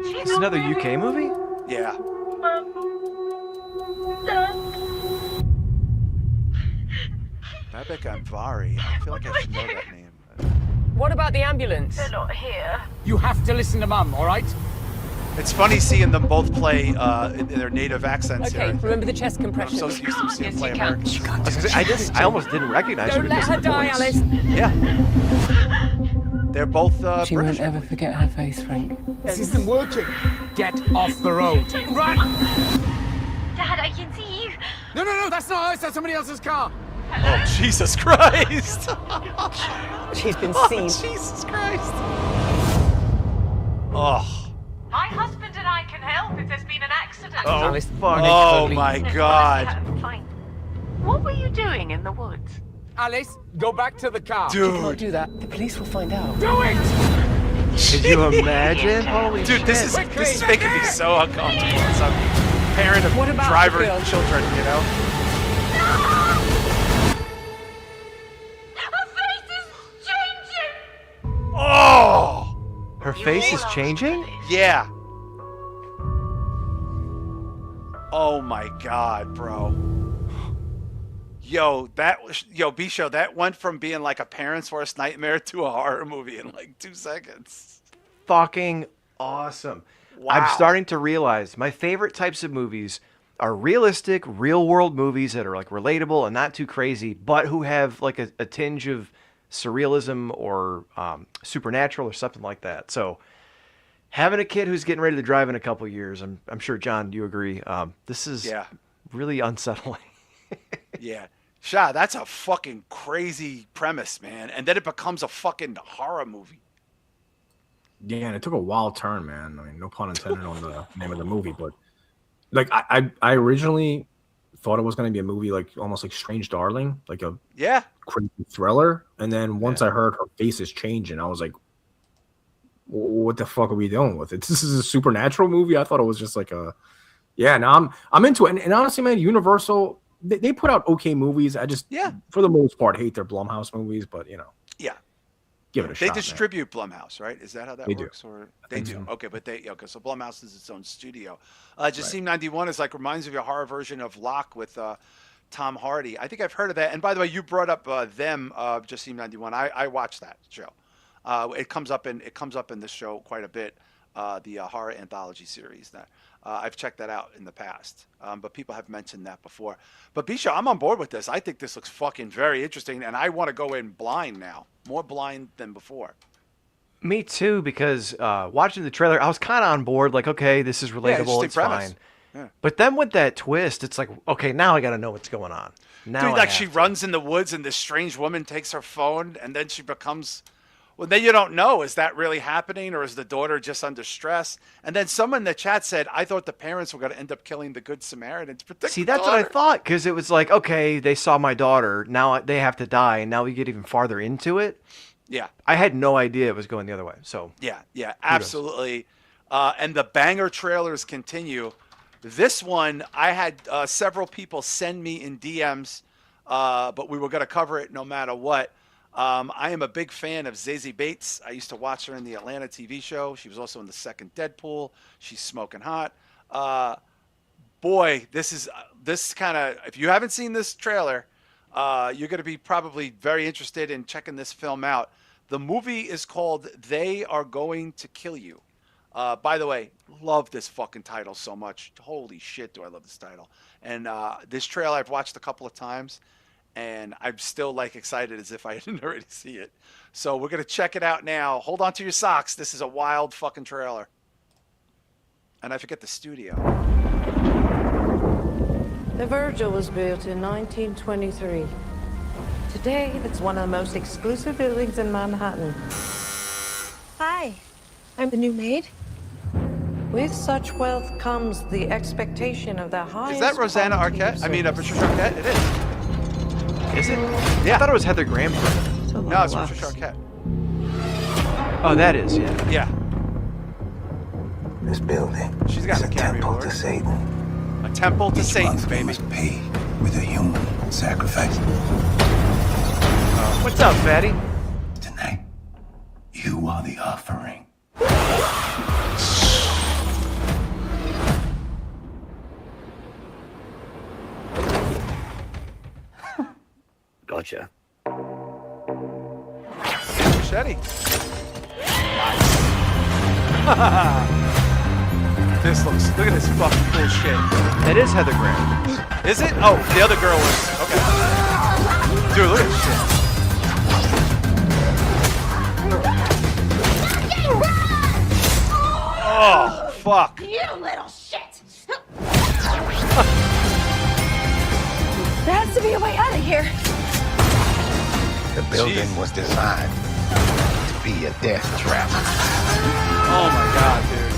It's another UK movie? Yeah. Babak Anvari. I feel like I should know that name. What about the ambulance? They're not here. You have to listen to Mum, all right? It's funny seeing them both play in their native accents. Okay, here. remember the chest compression. I'm so used to seeing them play Yes, American. I almost didn't recognize her. Don't let her die, Alice. Yeah. They're both She British. won't ever forget her face, Frank. This isn't working. Get off the road. Run! Dad, I can see you. No, that's not us. That's somebody else's car. Oh, Jesus Christ. She's been seen. Jesus Christ. Oh. My husband and I can help if there's been an accident. Oh, Alice, oh my God. Fine. What were you doing in the woods? Alice, go back to the car. Dude. Can't do that. The police will find out. Do it! Could you imagine? Holy Dude, shit. this is making me so uncomfortable as a parent of driver children, you know? Her face is changing! Oh! Her face is changing? Yeah. Oh my God, bro. Yo, Bisho, that went from being like a parent's worst nightmare to a horror movie in like 2 seconds. Fucking awesome. Wow. I'm starting to realize my favorite types of movies are realistic, real world movies that are like relatable and not too crazy, but who have like a tinge of surrealism or supernatural or something like that. So having a kid who's getting ready to drive in a couple of years, I'm sure, John, you agree? This is really unsettling. Yeah. Shah, that's a fucking crazy premise, man. And then it becomes a fucking horror movie. Yeah, and it took a wild turn, man. I mean, no pun intended on the name of the movie, but like I originally thought it was going to be a movie like almost like Strange Darling, like a crazy thriller. And then once I heard her face is changing, I was like, what the fuck are we doing with it? This is a supernatural movie. I thought it was just like now I'm into it. And honestly, man, Universal, they put out okay movies. I just for the most part hate their Blumhouse movies, but you know. Yeah. Give it a shot. They distribute Blumhouse, right? Is that how that They works? do. Or I they think do. so. Okay, but so Blumhouse is its own studio. Jasim 91 is like reminds me of a horror version of Locke with Tom Hardy. I think I've heard of that. And by the way, you brought up Jasim 91. I watched that show. It comes up in this show quite a bit. The horror anthology series that I've checked that out in the past, but people have mentioned that before. But Bisha, I'm on board with this. I think this looks fucking very interesting, and I want to go in blind now, more blind than before. Me too, because watching the trailer, I was kind of on board. Like, okay, this is relatable. interesting It's premise. fine. Yeah. But then with that twist, it's like, okay, now I got to know what's going on. Now Dude, I like have she to. runs in the woods and this strange woman takes her phone and then she becomes. Well, then you don't know. Is that really happening or is the daughter just under stress? And then someone in the chat said, I thought the parents were going to end up killing the Good Samaritan to protect See, the that's what I daughter. thought, because it was like, okay, they saw my daughter. Now they have to die, and now we get even farther into it. Yeah. I had no idea it was going the other way. So Yeah, absolutely. And the banger trailers continue. This one, I had several people send me in DMs, but we were going to cover it no matter what. I am a big fan of Zazie Bates. I used to watch her in the Atlanta TV show. She was also in the second Deadpool. She's smoking hot. Boy, this kind of, if you haven't seen this trailer, you're going to be probably very interested in checking this film out. The movie is called They Are Going to Kill You. By the way, love this fucking title so much. Holy shit, do I love this title. And this trailer I've watched a couple of times, and I'm still like excited as if I didn't already see it. So we're going to check it out now. Hold on to your socks. This is a wild fucking trailer. And I forget the studio. The Virgil was built in 1923. Today, it's one of the most exclusive buildings in Manhattan. Hi, I'm the new maid. With such wealth comes the expectation of the highest. Is that Rosanna quality of Arquette? I mean, service. Patricia Arquette? It is. is it? Yeah. I thought it was Heather Graham. No, it's Patricia Arquette. Oh, that is, yeah. Yeah. This building She's got is a a cameo temple award. to Satan. A temple to Satan, Month we baby. must pay with a human sacrifice. What's up, fatty? Tonight, you are the offering. Gotcha. Machete. Look at this fucking cool shit. That is Heather Graham. Is it? Oh, the other girl was. Okay. Dude, look at this shit. Oh, fuck. You little shit! There has to be a way out of here. The building was designed to be a death trap. Oh my god, dude.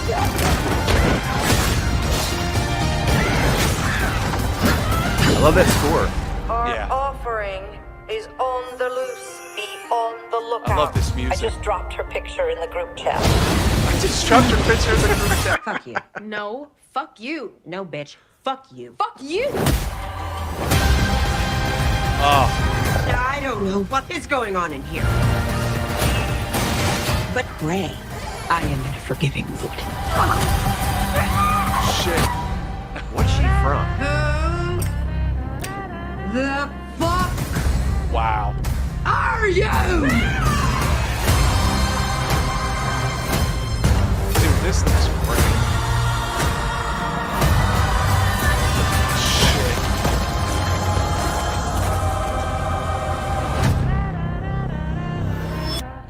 I love that score. Our Yeah. offering is on the loose. Be on the lookout. I love this music. I just dropped her picture in the group chat. I just dropped your picture in the group chat. Fuck you. No, fuck you. No, bitch. Fuck you. Fuck you! Oh, I don't know what is going on in here. But Ray, I am in a forgiving mood. shit. What's she from? Who the fuck Wow. are you? Dude, this looks great. Shit.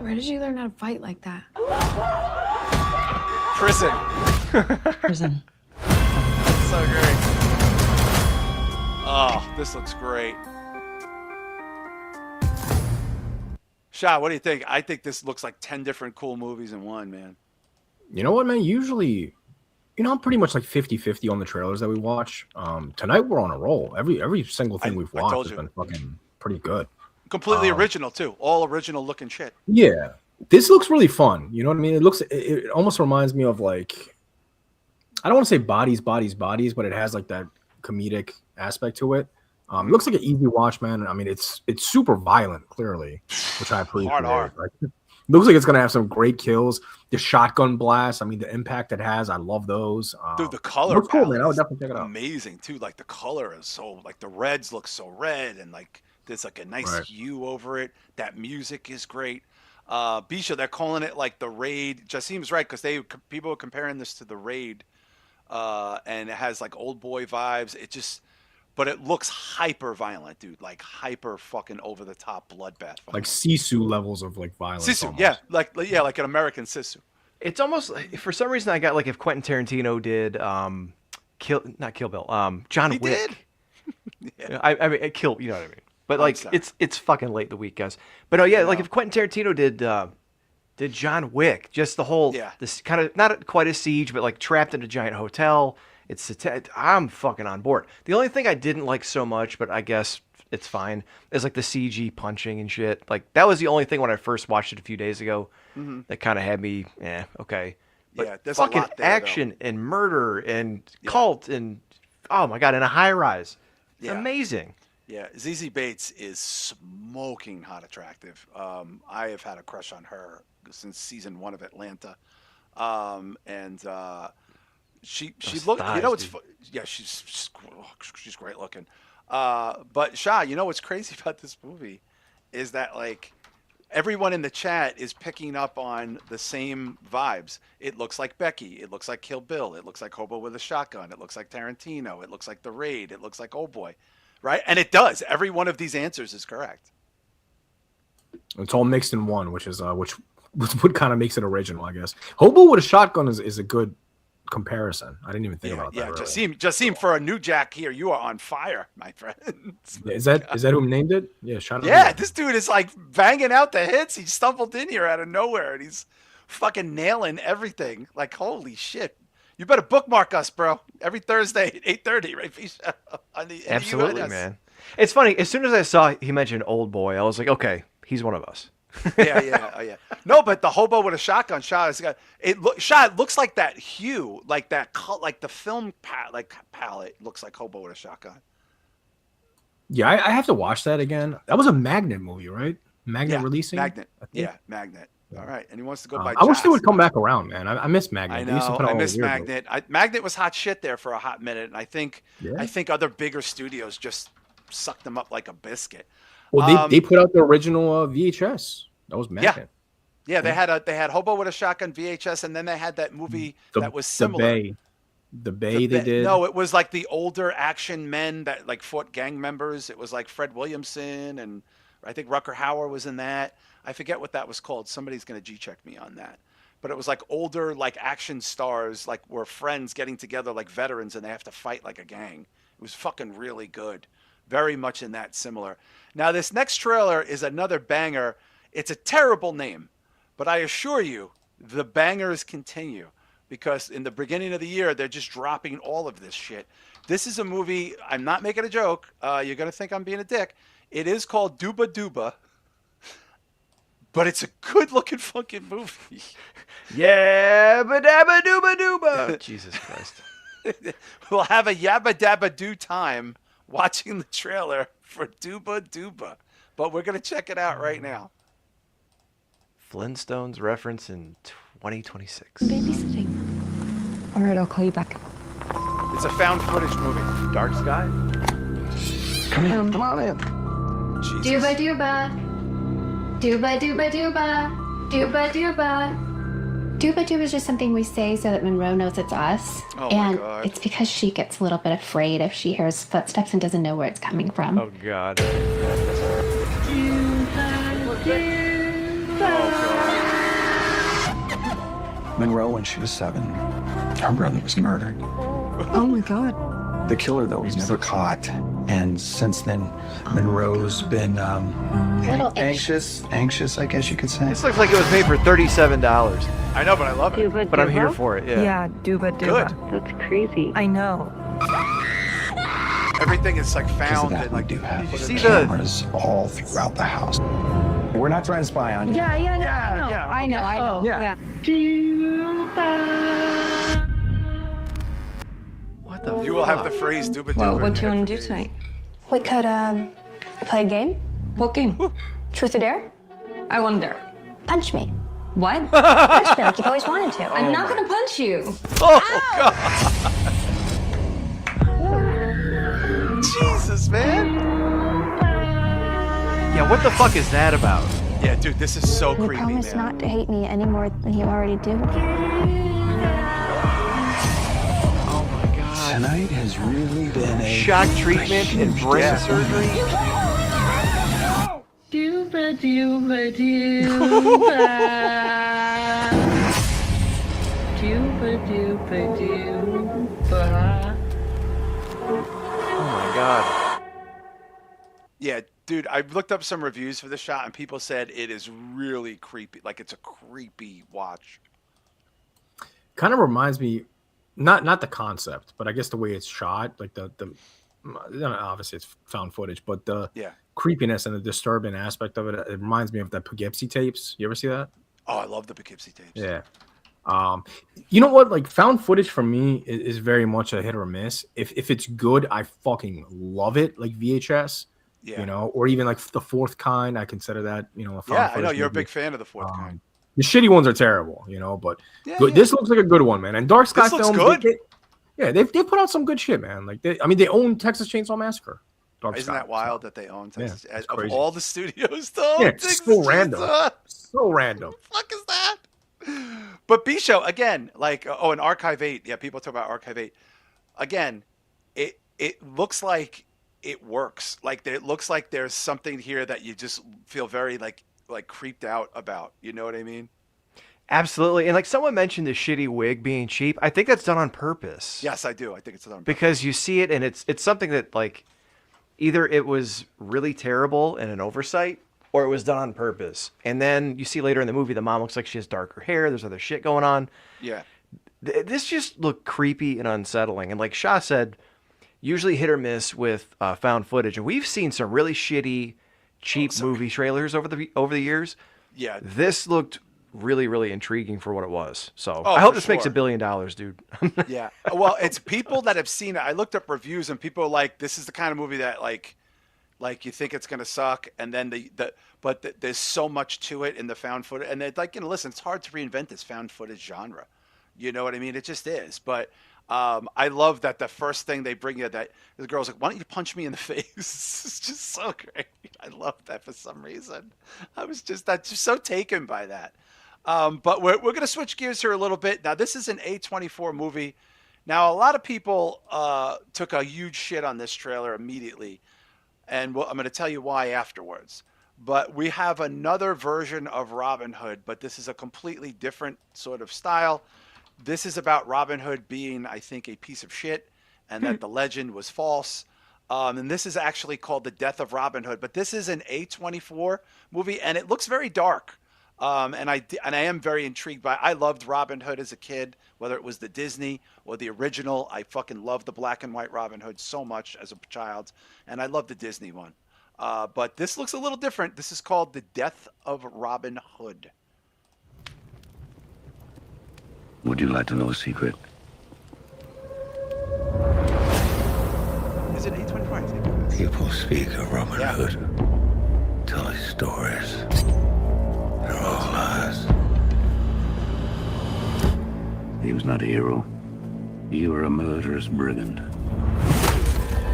Where did you learn how to fight like that? Prison. Prison. So great. Oh, this looks great. Shah, what do you think? I think this looks like 10 different cool movies in one, man. You know what, man? Usually, I'm pretty much like 50-50 on the trailers that we watch. Tonight we're on a roll. Every single thing we've I told watched has you. been fucking pretty good. Completely original, too. All original looking shit. Yeah. This looks really fun. You know what I mean? It almost reminds me of like, I don't want to say bodies, but it has like that comedic aspect to it. It looks like an easy watch, man. I mean, it's super violent, clearly, which I appreciate. Hard R. Like, it looks like it's gonna have some great kills. The shotgun blast, I mean, the impact it has, I love those. Dude, the color looks cool, palette man. I would is definitely check it out. amazing, too. Like, the color is so, like, the reds look so red, and, like, there's, like, a nice Right. hue over it. That music is great. Bisha, they're calling it, like, the Raid. Jasim's right, because people are comparing this to the Raid, and it has, like, old boy vibes. It just, but it looks hyper violent, dude. Like hyper fucking over the top bloodbath. Like Sisu levels of like violence. Sisu, almost. yeah, like an American Sisu. It's almost for some reason I got like if Quentin Tarantino did not Kill Bill, John He Wick. did? Yeah. I mean Kill, you know what I mean. But I'm like sorry. it's fucking late in the week, guys. But yeah, like if Quentin Tarantino did John Wick, just the whole this kind of not quite a siege, but like trapped in a giant hotel. I'm fucking on board. The only thing I didn't like so much, but I guess it's fine, is like the CG punching and shit. Like that was the only thing when I first watched it a few days ago that kind of had me, okay. But yeah, there's fucking a lot there, action and murder and cult and oh my god, and a high rise. Yeah. Amazing. Yeah, Zizi Bates is smoking hot attractive. I have had a crush on her since season 1 of Atlanta, and she looked. thighs, You know, it's dude. yeah, she's great looking. But Shah, you know what's crazy about this movie is that like everyone in the chat is picking up on the same vibes. It looks like Becky. It looks like Kill Bill. It looks like Hobo with a Shotgun. It looks like Tarantino. It looks like The Raid. It looks like Old Boy. Right? And it does. Every one of these answers is correct. It's all mixed in one, which is which what kind of makes it original, I guess. Hobo with a Shotgun is a good comparison. I didn't even think about that. Yeah, really. Jassim, for a new Jack here, you are on fire, my friend. Is that who named it? Yeah, shout out. Yeah, this dude is like banging out the hits. He stumbled in here out of nowhere, and he's fucking nailing everything. Like, holy shit. You better bookmark us, bro. Every Thursday at 8:30, right, Fisha? Absolutely, UNS. man. It's funny. As soon as I saw he mentioned Old Boy, I was like, okay, he's one of us. Yeah. No, but the Hobo with a Shotgun, Shah, it looks like that hue, like the film palette looks like Hobo with a Shotgun. Yeah, I have to watch that again. That was a Magnet movie, right? Magnet releasing? Magnet. Yeah, Magnet. All right. And he wants to go by I wish they Jazz. would come back around, man. I miss Magnet. I They used to know. put out I all miss the weird Magnet. Magnet was hot shit there for a hot minute, and I think Yeah. other bigger studios just sucked them up like a biscuit. Well, they put out the original VHS. That was Magnet. Yeah, they had Hobo with a Shotgun VHS, and then they had that movie that was similar. The Bay they did. No, it was like the older action men that like fought gang members. It was like Fred Williamson, and I think Rucker Hauer was in that. I forget what that was called. Somebody's going to G-check me on that. But it was like older like action stars like were friends getting together like veterans, and they have to fight like a gang. It was fucking really good. Very much in that similar. Now this next trailer is another banger. It's a terrible name, but I assure you the bangers continue. Because in the beginning of the year, they're just dropping all of this shit. This is a movie, I'm not making a joke. You're going to think I'm being a dick. It is called Dooba Dooba. But it's a good-looking fucking movie. Yeah, ba-dabba dooba dooba. Jesus Christ. We'll have a yabba dabba doo time watching the trailer for Dooba Dooba. But we're going to check it out right now. Flintstones reference in 2026. Babysitting. All right, I'll call you back. It's a found footage movie. Dark Sky? Come on in. Jesus. Dooba dooba. Dooba dooba dooba. Dooba dooba. Dooba dooba is just something we say so that Monroe knows it's us. Oh and my God. it's because she gets a little bit afraid if she hears footsteps and doesn't know where it's coming from. Oh, God. Monroe, when she was 7, her brother was murdered. Oh my God. The killer, though, was never caught. And since then, Monroe's been Little anxious, I guess you could say. This looks like it was made for $37. I know, but I love it. But I'm here for it, yeah. Yeah, dooba dooba. Good. That's crazy. I know. Everything is like found and like do have you see cameras all throughout the house. We're not trying to spy on you. I know. Yeah. What the You will have the phrase Dooba Dooba. Well, what do you in want to every do tonight? We could play a game. What game? Truth or dare? I want to dare. Punch me. What? Punch me like you've always wanted to. I'm not gonna punch you. Oh, God. Jesus, man. Yeah, what the fuck is that about? Yeah, dude, this is so You creepy, promise man. not to hate me any more than you already do. Oh, my God. Tonight has really been a shock treatment and brain surgery. Oh my god. Yeah, dude, I looked up some reviews for the shot, and people said it is really creepy. Like, it's a creepy watch. Kind of reminds me, not the concept, but I guess the way it's shot, like the obviously it's found footage, but the creepiness and the disturbing aspect of it, it reminds me of the Poughkeepsie tapes. You ever see that? Oh, I love the Poughkeepsie tapes. Yeah. You know what? Like, found footage for me is very much a hit or a miss. If it's good, I fucking love it. Like VHS, you know, or even like the Fourth Kind. I consider that, you know, a found I know footage you're movie. a big fan of the Fourth Kind. The shitty ones are terrible, you know, but Yeah. this looks like a good one, man. And Dark Sky This looks Films, good. they put out some good shit, man. Like, they own Texas Chainsaw Massacre. Dark Isn't Sky, that wild that they own Texas? Yeah, it's Of crazy. all the studios, though. Yeah, it's so random. So random. Fuck is that? But B-Show, again, like, and Archive 8. Yeah, people talk about Archive 8. Again, it looks like it works. Like, it looks like there's something here that you just feel very, like creeped out about. You know what I mean? Absolutely. And like someone mentioned the shitty wig being cheap. I think that's done on purpose. Yes, I do. I think it's done on purpose. Because you see it and it's something that, like, either it was really terrible and an oversight, or it was done on purpose. And then you see later in the movie, the mom looks like she has darker hair. There's other shit going on. Yeah. This just looked creepy and unsettling. And like Shah said, usually hit or miss with found footage. And we've seen some really shitty, cheap movie trailers over the years. Yeah. This looked really, really intriguing for what it was. So Oh, I hope for this makes sure. $1 billion, dude. Yeah. Well, it's people that have seen it. I looked up reviews, and people are like, this is the kind of movie that like you think it's going to suck. And then there's so much to it in the found footage. And they're like, listen, it's hard to reinvent this found footage genre. You know what I mean? It just is. But I love that the first thing they bring you, that the girl's like, why don't you punch me in the face? It's just so great. I love that for some reason. That's just so taken by that. But we're going to switch gears here a little bit. Now, this is an A24 movie. Now, a lot of people took a huge shit on this trailer immediately, and I'm going to tell you why afterwards. But we have another version of Robin Hood, but this is a completely different sort of style. This is about Robin Hood being, I think, a piece of shit, and that the legend was false. And this is actually called The Death of Robin Hood. But this is an A24 movie, and it looks very dark. And I am very intrigued by it. I loved Robin Hood as a kid, whether it was the Disney or the original. I fucking loved the black and white Robin Hood so much as a child, and I love the Disney one. But this looks a little different. This is called The Death of Robin Hood. Would you like to know a secret? Is it A24? I think it is. People speak of Robin Hood, tell his stories. They're all lies. He was not a hero. You were a murderous brigand.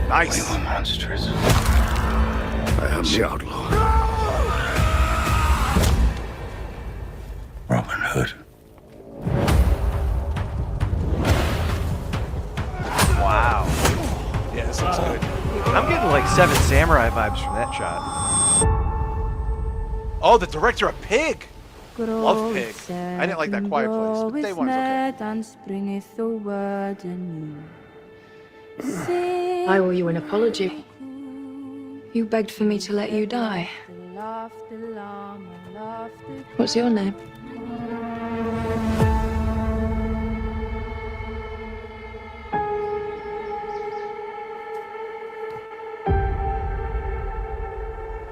Nice. We were monsters. I am the outlaw. Robin Hood. Wow. Yeah, this looks good. I'm getting like Seven Samurai vibes from that shot. Oh, the director of Pig. Love Pig. I didn't like that Quiet Place, but Day One was okay. I owe you an apology. You begged for me to let you die. What's your name?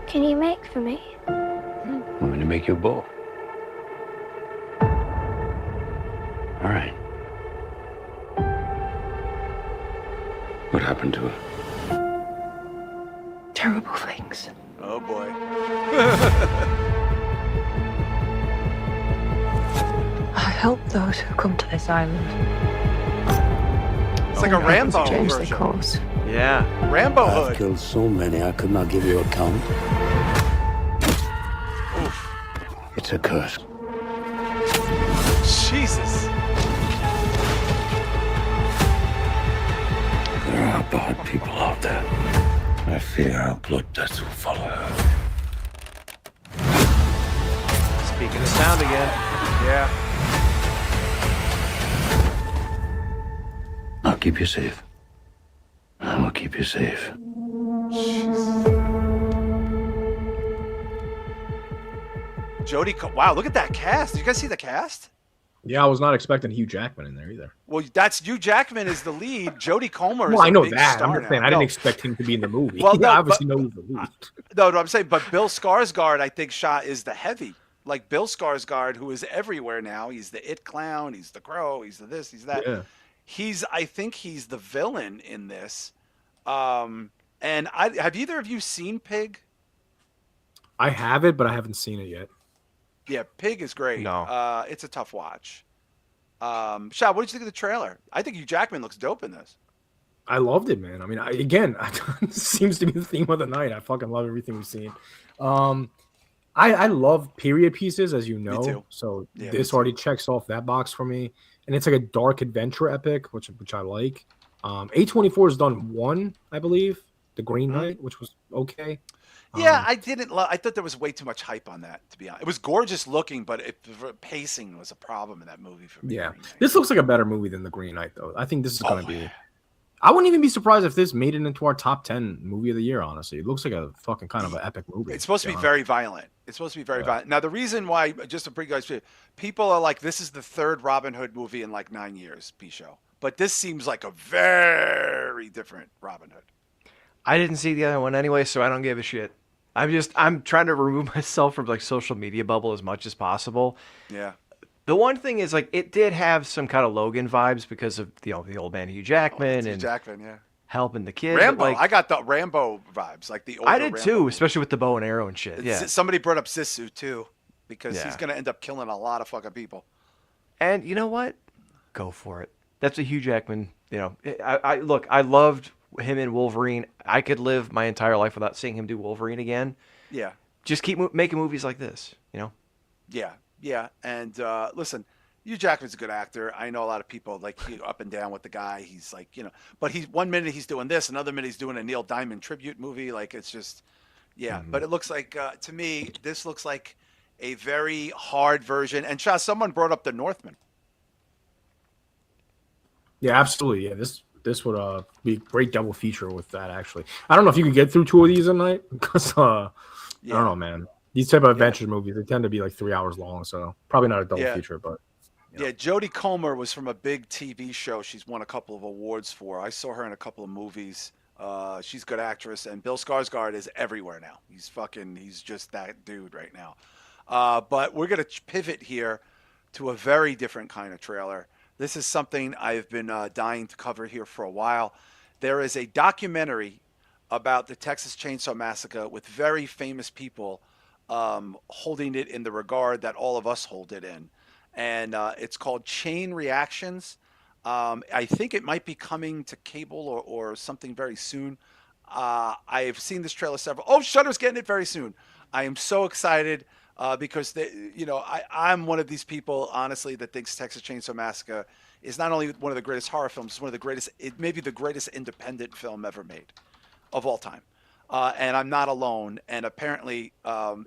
Can you make for me? I'm going to make you a bow. All right. What happened to her? Terrible things. Oh boy. I help those who come to this island. It's like a Rambo Change their version. course. Yeah. Rambo I've Hood. killed so many I could not give you a count. It's a curse. Jesus. bad people out there. I fear our bloodthirst will follow her. Speaking of sound again. Yeah. I'll keep you safe. I will keep you safe. Wow, look at that cast. Did you guys see the cast? Yeah, I was not expecting Hugh Jackman in there either. Well, that's Hugh Jackman is the lead. Jodie Comer is Well, I know a big that. star I'm just saying, now. I didn't No. expect him to be in the movie. Well, Well, no, I obviously but- know he's the lead. No, I'm saying, but Bill Skarsgård, I think Shah is the heavy. Like Bill Skarsgård, who is everywhere now. He's the It Clown. He's the Crow. He's the this. He's that. Yeah. I think he's the villain in this. And have either of you seen Pig? I have it, but I haven't seen it yet. Yeah, Pig is great. No. It's a tough watch. Shah, what did you think of the trailer? I think Hugh Jackman looks dope in this. I loved it, man. I mean, again, it seems to be the theme of the night. I fucking love everything we've seen. I love period pieces, as you know. too. So Yeah, this me already checks off that box for me. And it's like a dark adventure epic, which I like. A24 has done one, I believe, The Green Knight, which was okay. Yeah, I didn't love. I thought there was way too much hype on that. To be honest, it was gorgeous looking, but pacing was a problem in that movie for me. Yeah, this looks like a better movie than The Green Knight, though. I think this is going to be. I wouldn't even be surprised if this made it into our top 10 movie of the year. Honestly, it looks like a fucking kind of an epic movie. It's supposed to be very violent. It's supposed to be very violent. Now, the reason why, just to bring you guys, people are like, this is the third Robin Hood movie in like 9 years, P-Show. But this seems like a very different Robin Hood. I didn't see the other one anyway, so I don't give a shit. I'm trying to remove myself from like social media bubble as much as possible. Yeah. The one thing is like it did have some kind of Logan vibes because of the old man Hugh Jackman Hugh and Jackman, yeah. helping the kids. Rambo. Like, I got the Rambo vibes, like the older I did Rambo too, movie. especially with the bow and arrow and shit. Yeah. Somebody brought up Sisu too, because Yeah. he's going to end up killing a lot of fucking people. And you know what? Go for it. That's a Hugh Jackman. You know, I look. I loved him in Wolverine. I could live my entire life without seeing him do Wolverine again. Yeah. Just keep making movies like this. You know. Yeah, yeah. And listen, Hugh Jackman's a good actor. I know a lot of people like up and down with the guy. He's like, but he's 1 minute he's doing this, another minute he's doing a Neil Diamond tribute movie. Like it's just, yeah. But it looks like to me, this looks like a very hard version. And Shah, someone brought up The Northman. Yeah, absolutely. Yeah, this would be a great double feature with that. Actually, I don't know if you could get through 2 of these a night because I don't know, man. These type of adventure movies, they tend to be like 3 hours long, so probably not a double feature, but. Yeah, Jodie Comer was from a big TV show she's won a couple of awards for. I saw her in a couple of movies. She's a good actress, and Bill Skarsgård is everywhere now. He's just that dude right now. But we're going to pivot here to a very different kind of trailer. This is something I've been dying to cover here for a while. There is a documentary about the Texas Chainsaw Massacre with very famous people holding it in the regard that all of us hold it in. And it's called Chain Reactions. I think it might be coming to cable or something very soon. I've seen this trailer several. Oh, Shudder's getting it very soon. I am so excited because I'm one of these people, honestly, that thinks Texas Chainsaw Massacre is not only one of the greatest horror films, it's one of the greatest. It may be the greatest independent film ever made, of all time. And I'm not alone. And apparently,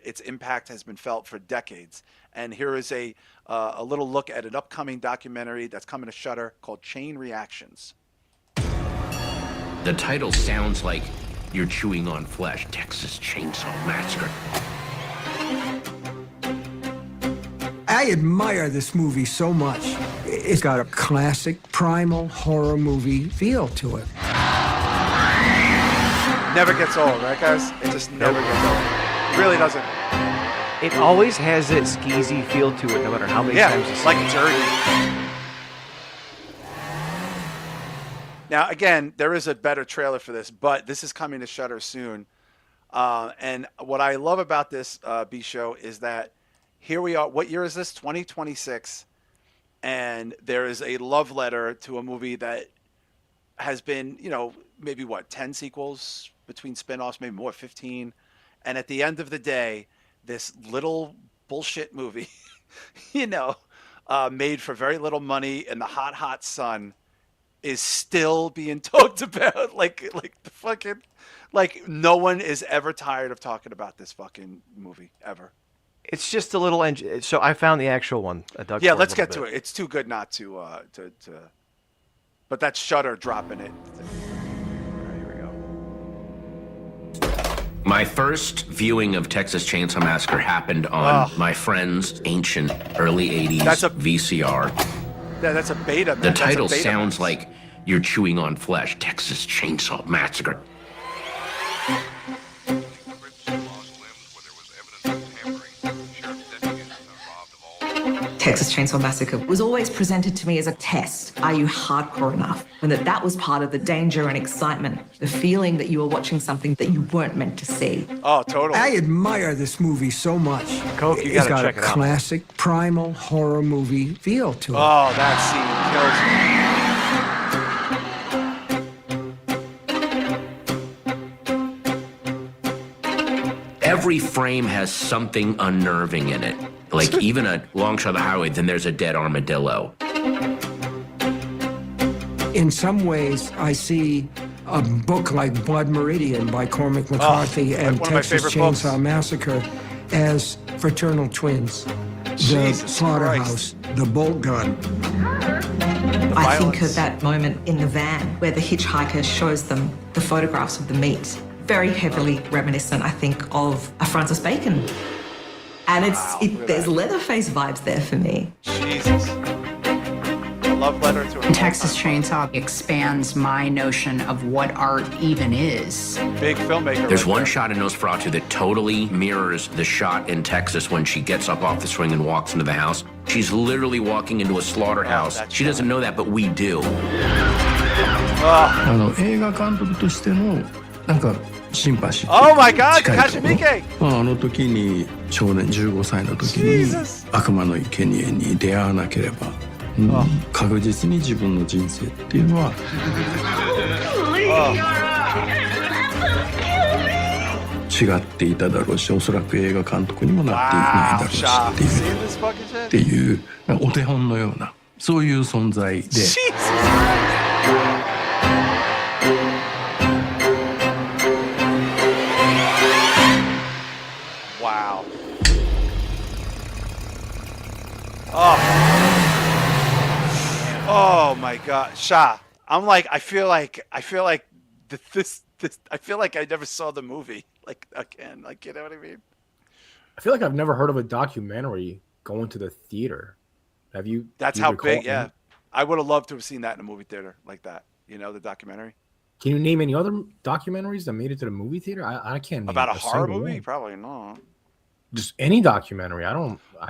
its impact has been felt for decades. And here is a little look at an upcoming documentary that's coming to Shudder called Chain Reactions. The title sounds like you're chewing on flesh. Texas Chainsaw Massacre. I admire this movie so much. It's got a classic primal horror movie feel to it. Never gets old, right, guys? It just never gets old. It really doesn't. It always has that skeezy feel to it, no matter how many times you see like it. dirty. Now, again, there is a better trailer for this, but this is coming to Shudder soon. And what I love about this B-show is that here we are. What year is this? 2026. And there is a love letter to a movie that has been, maybe 10 sequels between spinoffs, maybe more, 15. And at the end of the day, this little bullshit movie, made for very little money in the hot, hot sun, is still being talked about. Like the fucking, like no one is ever tired of talking about this fucking movie ever. It's just a little so I found the actual one. Yeah, let's get to it. It's too good not to but that's Shudder dropping it. My first viewing of Texas Chainsaw Massacre happened on my friend's ancient early 80s VCR. Yeah, that's a beta. The title sounds like you're chewing on flesh. Texas Chainsaw Massacre. Texas Chainsaw Massacre was always presented to me as a test. Are you hardcore enough? And that was part of the danger and excitement, the feeling that you were watching something that you weren't meant to see. Oh, totally. I admire this movie so much. Coke, you It's gotta got check a it out. classic, primal horror movie feel to it. Oh, that scene kills me. Every frame has something unnerving in it. Like even a long shot of the highway, then there's a dead armadillo. In some ways, I see a book like Blood Meridian by Cormac McCarthy and one of my Texas favorite Chainsaw books. Massacre as fraternal twins. The Jesus slaughterhouse, the bolt gun. I think of that moment in the van where the hitchhiker shows them the photographs of the meat. Very heavily reminiscent, I think, of a Francis Bacon. And there's Leatherface vibes there for me. Jesus. A love letter to a Texas Chainsaw expands my notion of what art even is. big filmmaker. There's right one there. shot in Nosferatu that totally mirrors the shot in Texas when she gets up off the swing and walks into the house. She's literally walking into a slaughterhouse. She doesn't know that, but we do. 映画監督としてのなんかシンパシー Oh my God, 近いところ Kashimike! あの時に少年15歳の時に Jesus. 悪魔の生贄に出会わなければ、確実に自分の人生っていうのは違っていただろうし、おそらく映画監督にもなっていないだろうしっていうお手本のようなそういう存在で。Wow. Oh my God, Shah. I'm like, I feel like this. I feel like I never saw the movie. Like again, like you know what I mean? I feel like I've never heard of a documentary going to the theater. Have you? That's you how recall? big. Yeah, I would have loved to have seen that in a movie theater like that. You know, the documentary Can you name any other documentaries that made it to the movie theater? I can't. Name about a horror single movie. one. Probably not. Just any documentary. I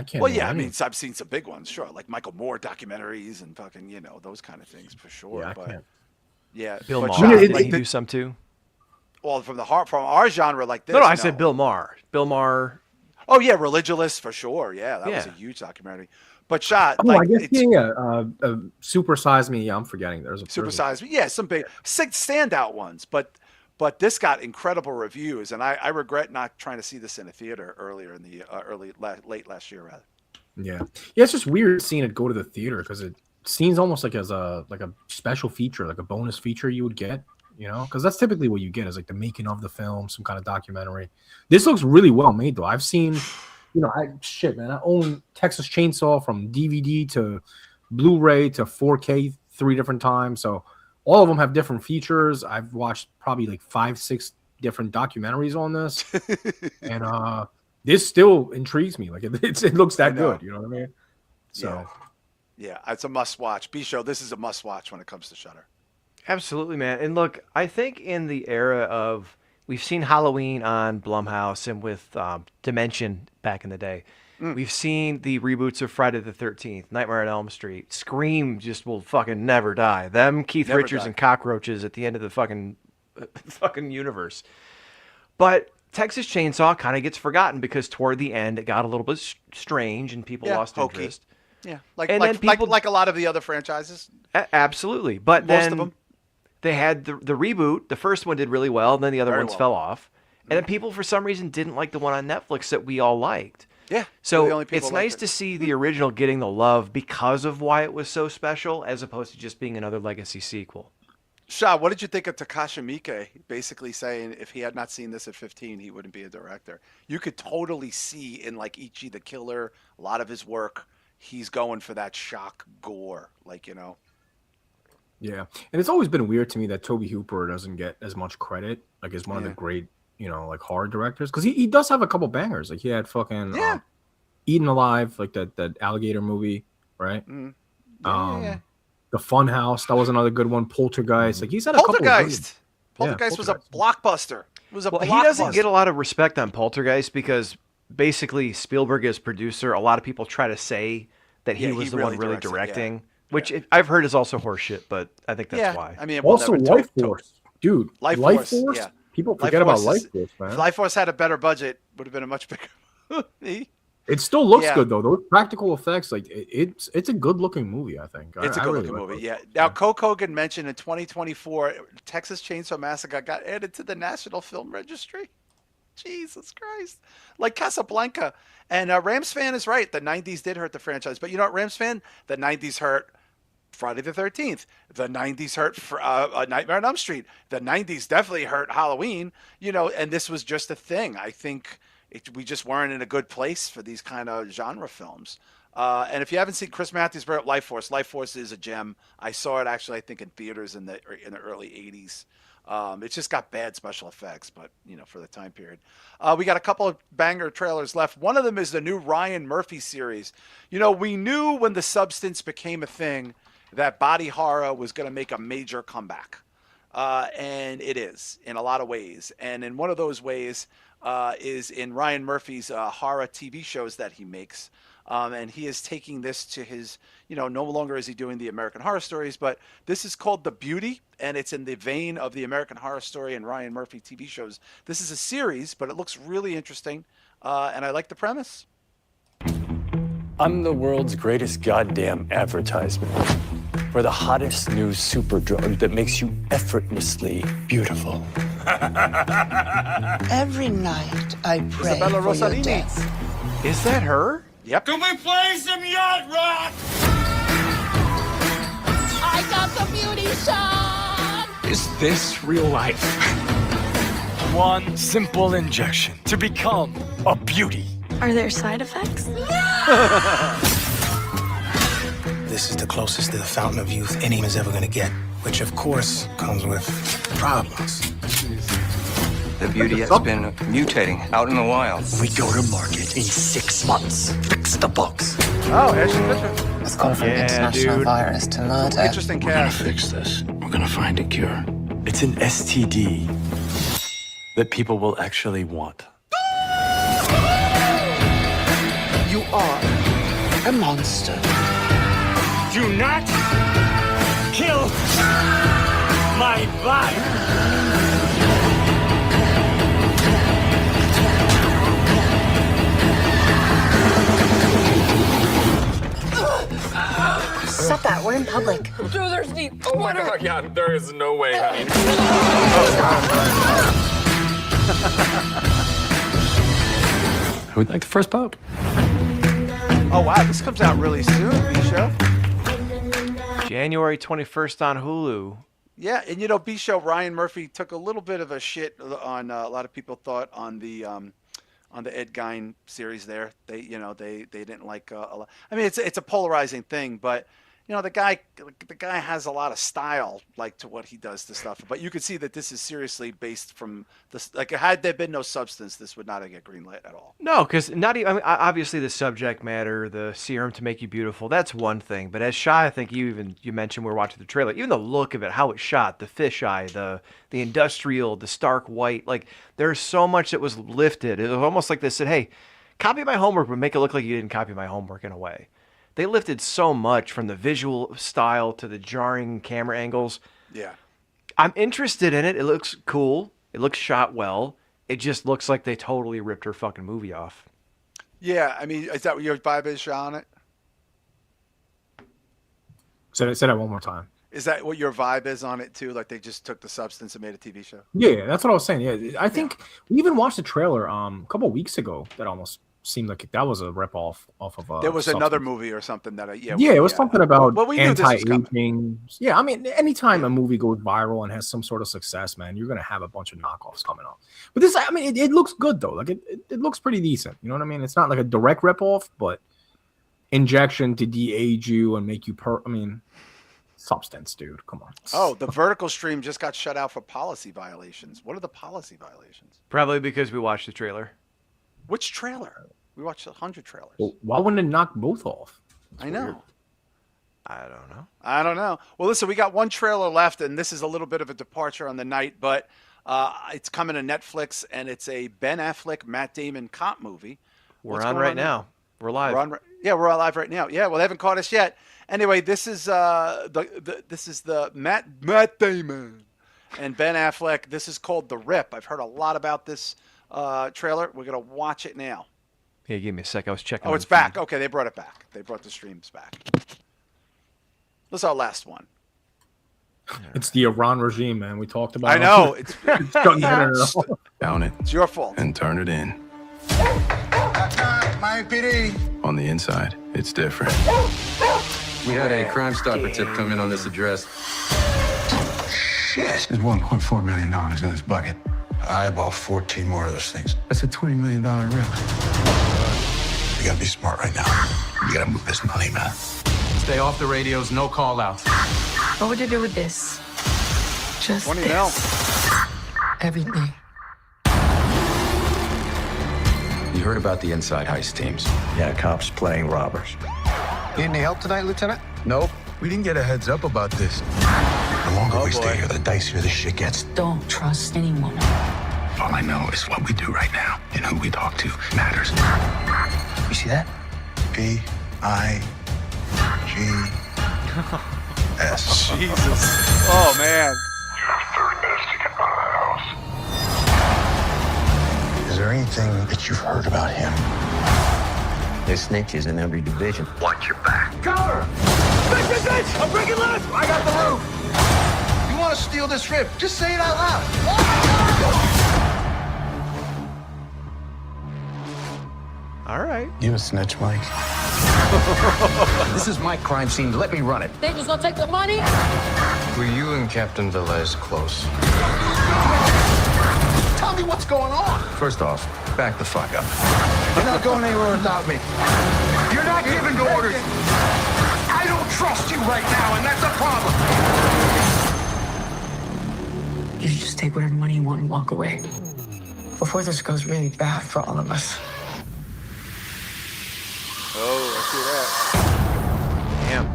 can't. Well, name yeah, I any. mean, I've seen some big ones, sure, like Michael Moore documentaries and fucking, you know, those kind of things for sure. Yeah, I but can't. yeah, Bill but Maher. Shah, Did like he do some too? Well, from our genre like this. No, I said Bill Maher. Bill Maher. Oh yeah, Religious for sure. Yeah, that was a huge documentary. But Shah, Oh, like, I guess it's Super Size Me. Yeah, I'm forgetting. There's a Super Size Me. Yeah, some big standout ones, but this got incredible reviews, and I regret not trying to see this in a theater earlier in the late last year rather. Yeah, it's just weird seeing it go to the theater because it seems almost like as a special feature, like a bonus feature you would get. You know, because that's typically what you get is like the making of the film, some kind of documentary. This looks really well made though. I've seen, you know, I own Texas Chainsaw from DVD to Blu-ray to 4K 3 different times. So all of them have different features. I've watched probably like 5-6 different documentaries on this, and this still intrigues me. Like it looks that good. You know what I mean? So yeah, it's a must-watch. B-Show, this is a must-watch when it comes to Shudder. Absolutely, man. And look, I think in the era of we've seen Halloween on Blumhouse and with Dimension back in the day. We've seen the reboots of Friday the 13th, Nightmare on Elm Street. Scream just will fucking never die. Them, Keith Never Richards die. and cockroaches at the end of the fucking universe. But Texas Chainsaw kind of gets forgotten because toward the end it got a little bit strange and people lost hokey. interest. Yeah, And then people- like a lot of the other franchises. Absolutely. But Most then of them. they had the reboot. The first one did really well, and then the other Very ones well. fell off. And then people, for some reason, didn't like the one on Netflix that we all liked. Yeah. So the only people it's like nice it. to see the original getting the love because of why it was so special, as opposed to just being another legacy sequel. Shah, what did you think of Takashi Miike basically saying if he had not seen this at 15, he wouldn't be a director? You could totally see in like Ichi the Killer, a lot of his work, he's going for that shock gore, like, you know. Yeah, and it's always been weird to me that Tobe Hooper doesn't get as much credit, like as one of the Yeah. great, like horror directors, because he does have a couple bangers. Like he had fucking Eaten Alive, like that alligator movie, right? Mm. The Fun House, that was another good one. Poltergeist, like he's had a couple. Poltergeist. Really, Poltergeist was a blockbuster. It was a blockbuster. He doesn't get a lot of respect on Poltergeist because basically Spielberg as producer, a lot of people try to say that he was the one really directing, which I've heard is also horseshit, but I think that's why. I mean, also Life Force, dude. Life Force. Force, yeah. People Life forget about Force Life is- Force, man. If Life Force had a better budget, would have been a much bigger movie. It still looks Yeah. good though. Those practical effects, like it's a good looking movie. I think It's a I good really looking like movie, it. yeah. Now, Coke Hogan mentioned in 2024, Texas Chainsaw Massacre got added to the National Film Registry. Jesus Christ. Like Casablanca. And Rams fan is right. The 90s did hurt the franchise. But you know what, Rams fan? The 90s hurt Friday the 13th. The 90s hurt Nightmare on Elm Street. The 90s definitely hurt Halloween. And this was just a thing. I think we just weren't in a good place for these kind of genre films. And if you haven't seen Chris Matthews' Life Force is a gem. I saw it actually, I think, in theaters in the early 80s. It's just got bad special effects, but for the time period. We got a couple of banger trailers left. One of them is the new Ryan Murphy series. We knew when The Substance became a thing that body horror was going to make a major comeback. And it is in a lot of ways. And in one of those ways is in Ryan Murphy's horror TV shows that he makes. And he is taking this to his, no longer is he doing the American Horror Stories, but this is called The Beauty, and it's in the vein of the American Horror Story and Ryan Murphy TV shows. This is a series, but it looks really interesting, and I like the premise. I'm the world's greatest goddamn advertisement for the hottest new super drug that makes you effortlessly beautiful. Every night I pray Isabella for your Rossellini. death. Is that her? Yep. Can we play some yacht rock? I got the beauty shot! Is this real life? One simple injection to become a beauty. Are there side effects? This is the closest to the fountain of youth anyone is ever going to get, which of course comes with problems. The beauty has been mutating out in the wild. We go to market in 6 months. Fix the bugs. Oh, Ashton Kutcher. It's gone from international virus to murder. Interesting cast. Fix this. We're gonna find a cure. It's an STD that people will actually want. You are a monster. Do not kill my body. Stop that. We're in public. Dude, there's the Oh my god, yeah, there is no way, honey. Who'd like the first poke? Oh, wow. This comes out really soon, B-Show. January 21st on Hulu. Yeah, and B-Show, Ryan Murphy took a little bit of a shit on a lot of people thought on the Ed Gein series there. They didn't like a lot. I mean, it's a polarizing thing, but the guy has a lot of style, like, to what he does to stuff. But you could see that this is seriously based from this. Like, had there been no Substance, this would not have get greenlit at all. No, because not even. I mean, obviously, the subject matter, the serum to make you beautiful, that's one thing. But as Shah, I think you mentioned, we were watching the trailer. Even the look of it, how it's shot, the fisheye, the industrial, the stark white. Like, there's so much that was lifted. It was almost like they said, "Hey, copy my homework, but make it look like you didn't copy my homework." In a way, they lifted so much from the visual style to the jarring camera angles. Yeah, I'm interested in it. It looks cool. It looks shot well. It just looks like they totally ripped her fucking movie off. Yeah, I mean, is that what your vibe is, Shah, on it? Say that one more time. Is that what your vibe is on it too? Like they just took the Substance and made a TV show? Yeah, that's what I was saying. Yeah, I think we even watched the trailer a couple weeks ago that almost seemed like that was a ripoff off of a. There was another Substance. movie or something that Yeah, it was something about Well, we knew this was coming. anti-aging. Yeah, I mean, anytime a movie goes viral and has some sort of success, man, you're gonna have a bunch of knockoffs coming up. But this, I mean, it looks good though. Like it looks pretty decent. You know what I mean? It's not like a direct ripoff, but injection to de-age you and make you I mean, Substance, dude. Come on. Oh, the vertical stream just got shut out for policy violations. What are the policy violations? Probably because we watched the trailer. Which trailer? We watched 100 trailers. Well, why wouldn't it knock both off? I know. Weird. I don't know. Well, listen, we got one trailer left, and this is a little bit of a departure on the night, but it's coming to Netflix, and it's a Ben Affleck, Matt Damon cop movie. We're on right now. We're live. We're on live right now. Yeah, well, they haven't caught us yet. Anyway, this is the Matt Damon and Ben Affleck. This is called The Rip. I've heard a lot about this trailer. We're gonna watch it now. Yeah, give me a sec. I was checking. Oh, it's back. Okay, they brought it back. They brought the streams back. This is our last one. It's the Iran regime, man. We talked about. I know. It's Down it. It's your fault. And turn it in. Miami PD. On the inside, it's different. We had a Crime Stopper tip come in on this address. Shit. There's $1.4 million in this bucket. I bought 14 more of those things. That's a $20 million rip. You gotta be smart right now. You gotta move this money, man. Stay off the radios, no call outs. What would you do with this? Just 20 mil. everything. You heard about the inside heist teams. Yeah, cops playing robbers. Need any help tonight, Lieutenant? Nope. We didn't get a heads up about this. The longer we stay here, the dicier the shit gets. Don't trust anyone. All I know is what we do right now and who we talk to matters. You see that? P-I-G-S. Jesus. Oh, man. Is there anything that you've heard about him? There's snitches in every division. Watch your back. Cover! Bitch! I'm breaking loose! I got the roof! You want to steal this rip? Just say it out loud. All right. You a snitch, Mike? This is my crime scene. Let me run it. They just gonna take the money? Were you and Captain Velez close? Tell me what's going on. First off, back the fuck up. You're not going anywhere without me. You're not giving orders! I don't trust you right now, and that's a problem! You just take whatever money you want and walk away. Before this goes really bad for all of us. Oh, I see that. Damn.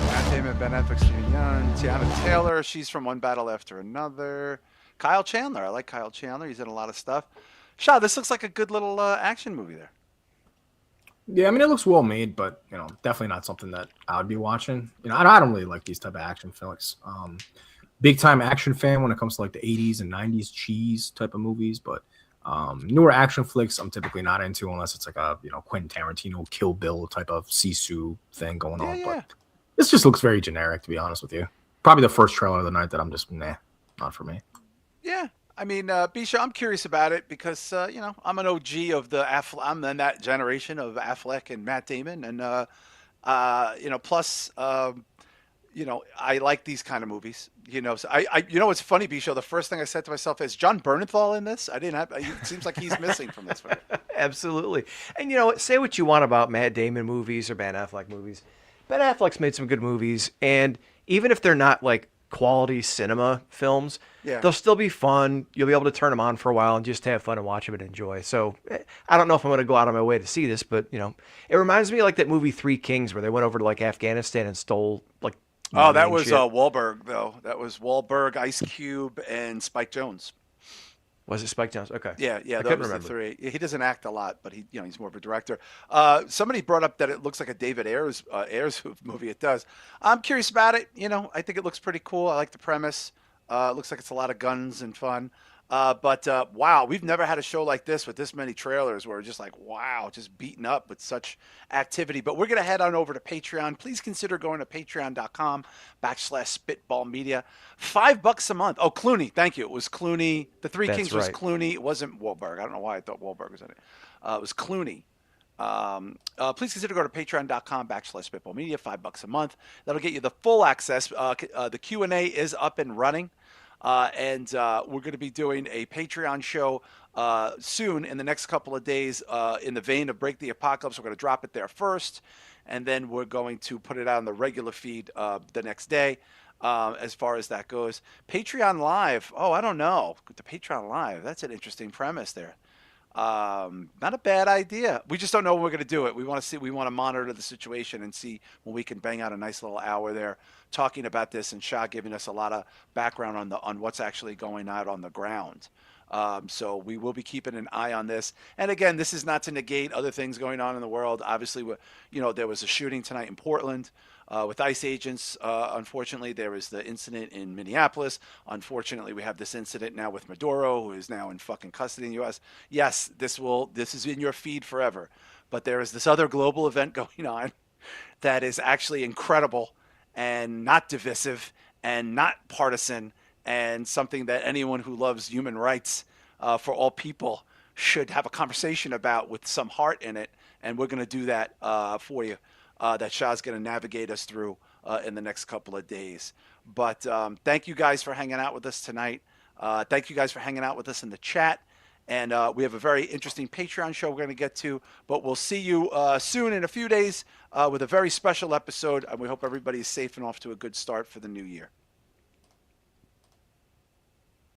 Matt Damon, Ben Affleck, Stephen Young, Tiana Taylor. She's from One Battle After Another. Kyle Chandler. I like Kyle Chandler. He's in a lot of stuff. Shah, this looks like a good little action movie there. Yeah, I mean, it looks well made, but definitely not something that I would be watching. I don't really like these type of action flicks. Big time action fan when it comes to like the 80s and 90s cheese type of movies, but newer action flicks I'm typically not into unless it's like a Quentin Tarantino Kill Bill type of Sisu thing going on. Yeah. But this just looks very generic, to be honest with you. Probably the first trailer of the night that I'm just not for me. Yeah. I mean, Bisha, I'm curious about it because, I'm an OG of I'm in that generation of Affleck and Matt Damon. And, plus, I like these kind of movies, so what's funny, Bisha, the first thing I said to myself is John Bernthal in this? It seems like he's missing from this one. Absolutely. And, say what you want about Matt Damon movies or Ben Affleck movies. Ben Affleck's made some good movies. And even if they're not like quality cinema films, they'll still be fun. You'll be able to turn them on for a while and just have fun and watch them and enjoy. So I don't know if I'm going to go out of my way to see this, but it reminds me of like that movie Three Kings where they went over to like Afghanistan and stole like. Oh, that was Wahlberg though. That was Wahlberg, Ice Cube, and Spike Jonze. Was it Spike Jonze? Okay. Yeah. I That was the three. He doesn't act a lot, but he's more of a director. Somebody brought up that it looks like a David Ayers movie. It does. I'm curious about it. I think it looks pretty cool. I like the premise. It looks like it's a lot of guns and fun. But wow, we've never had a show like this with this many trailers where we're just like, wow, just beaten up with such activity. But we're going to head on over to Patreon. Please consider going to patreon.com/spitballmedia. $5 a month. Oh, Clooney. Thank you. It was Clooney. The Three That's Kings was right. Clooney. It wasn't Wahlberg. I don't know why I thought Wahlberg was in it. It was Clooney. Please consider going to patreon.com/spitballmedia. $5 a month. That'll get you the full access. The Q&A is up and running. And we're going to be doing a Patreon show soon in the next couple of days in the vein of Break the Apocalypse. We're going to drop it there first, and then we're going to put it out on the regular feed the next day as far as that goes. Patreon Live. Oh, I don't know. The Patreon Live. That's an interesting premise there. Not a bad idea. We just don't know when we're going to do it. We want to see, we want to monitor the situation and see when we can bang out a nice little hour there talking about this, and Shah giving us a lot of background on what's actually going on the ground. So we will be keeping an eye on this. And again, this is not to negate other things going on in the world. Obviously, there was a shooting tonight in Portland with ICE agents. Unfortunately, there was the incident in Minneapolis. Unfortunately, we have this incident now with Maduro, who is now in fucking custody in the U.S. Yes, this is in your feed forever. But there is this other global event going on that is actually incredible and not divisive and not partisan, and something that anyone who loves human rights for all people should have a conversation about with some heart in it. And we're going to do that for you. That Shah's going to navigate us through in the next couple of days. But thank you guys for hanging out with us tonight. Thank you guys for hanging out with us in the chat. And we have a very interesting Patreon show we're going to get to. But we'll see you soon in a few days with a very special episode. And we hope everybody is safe and off to a good start for the new year.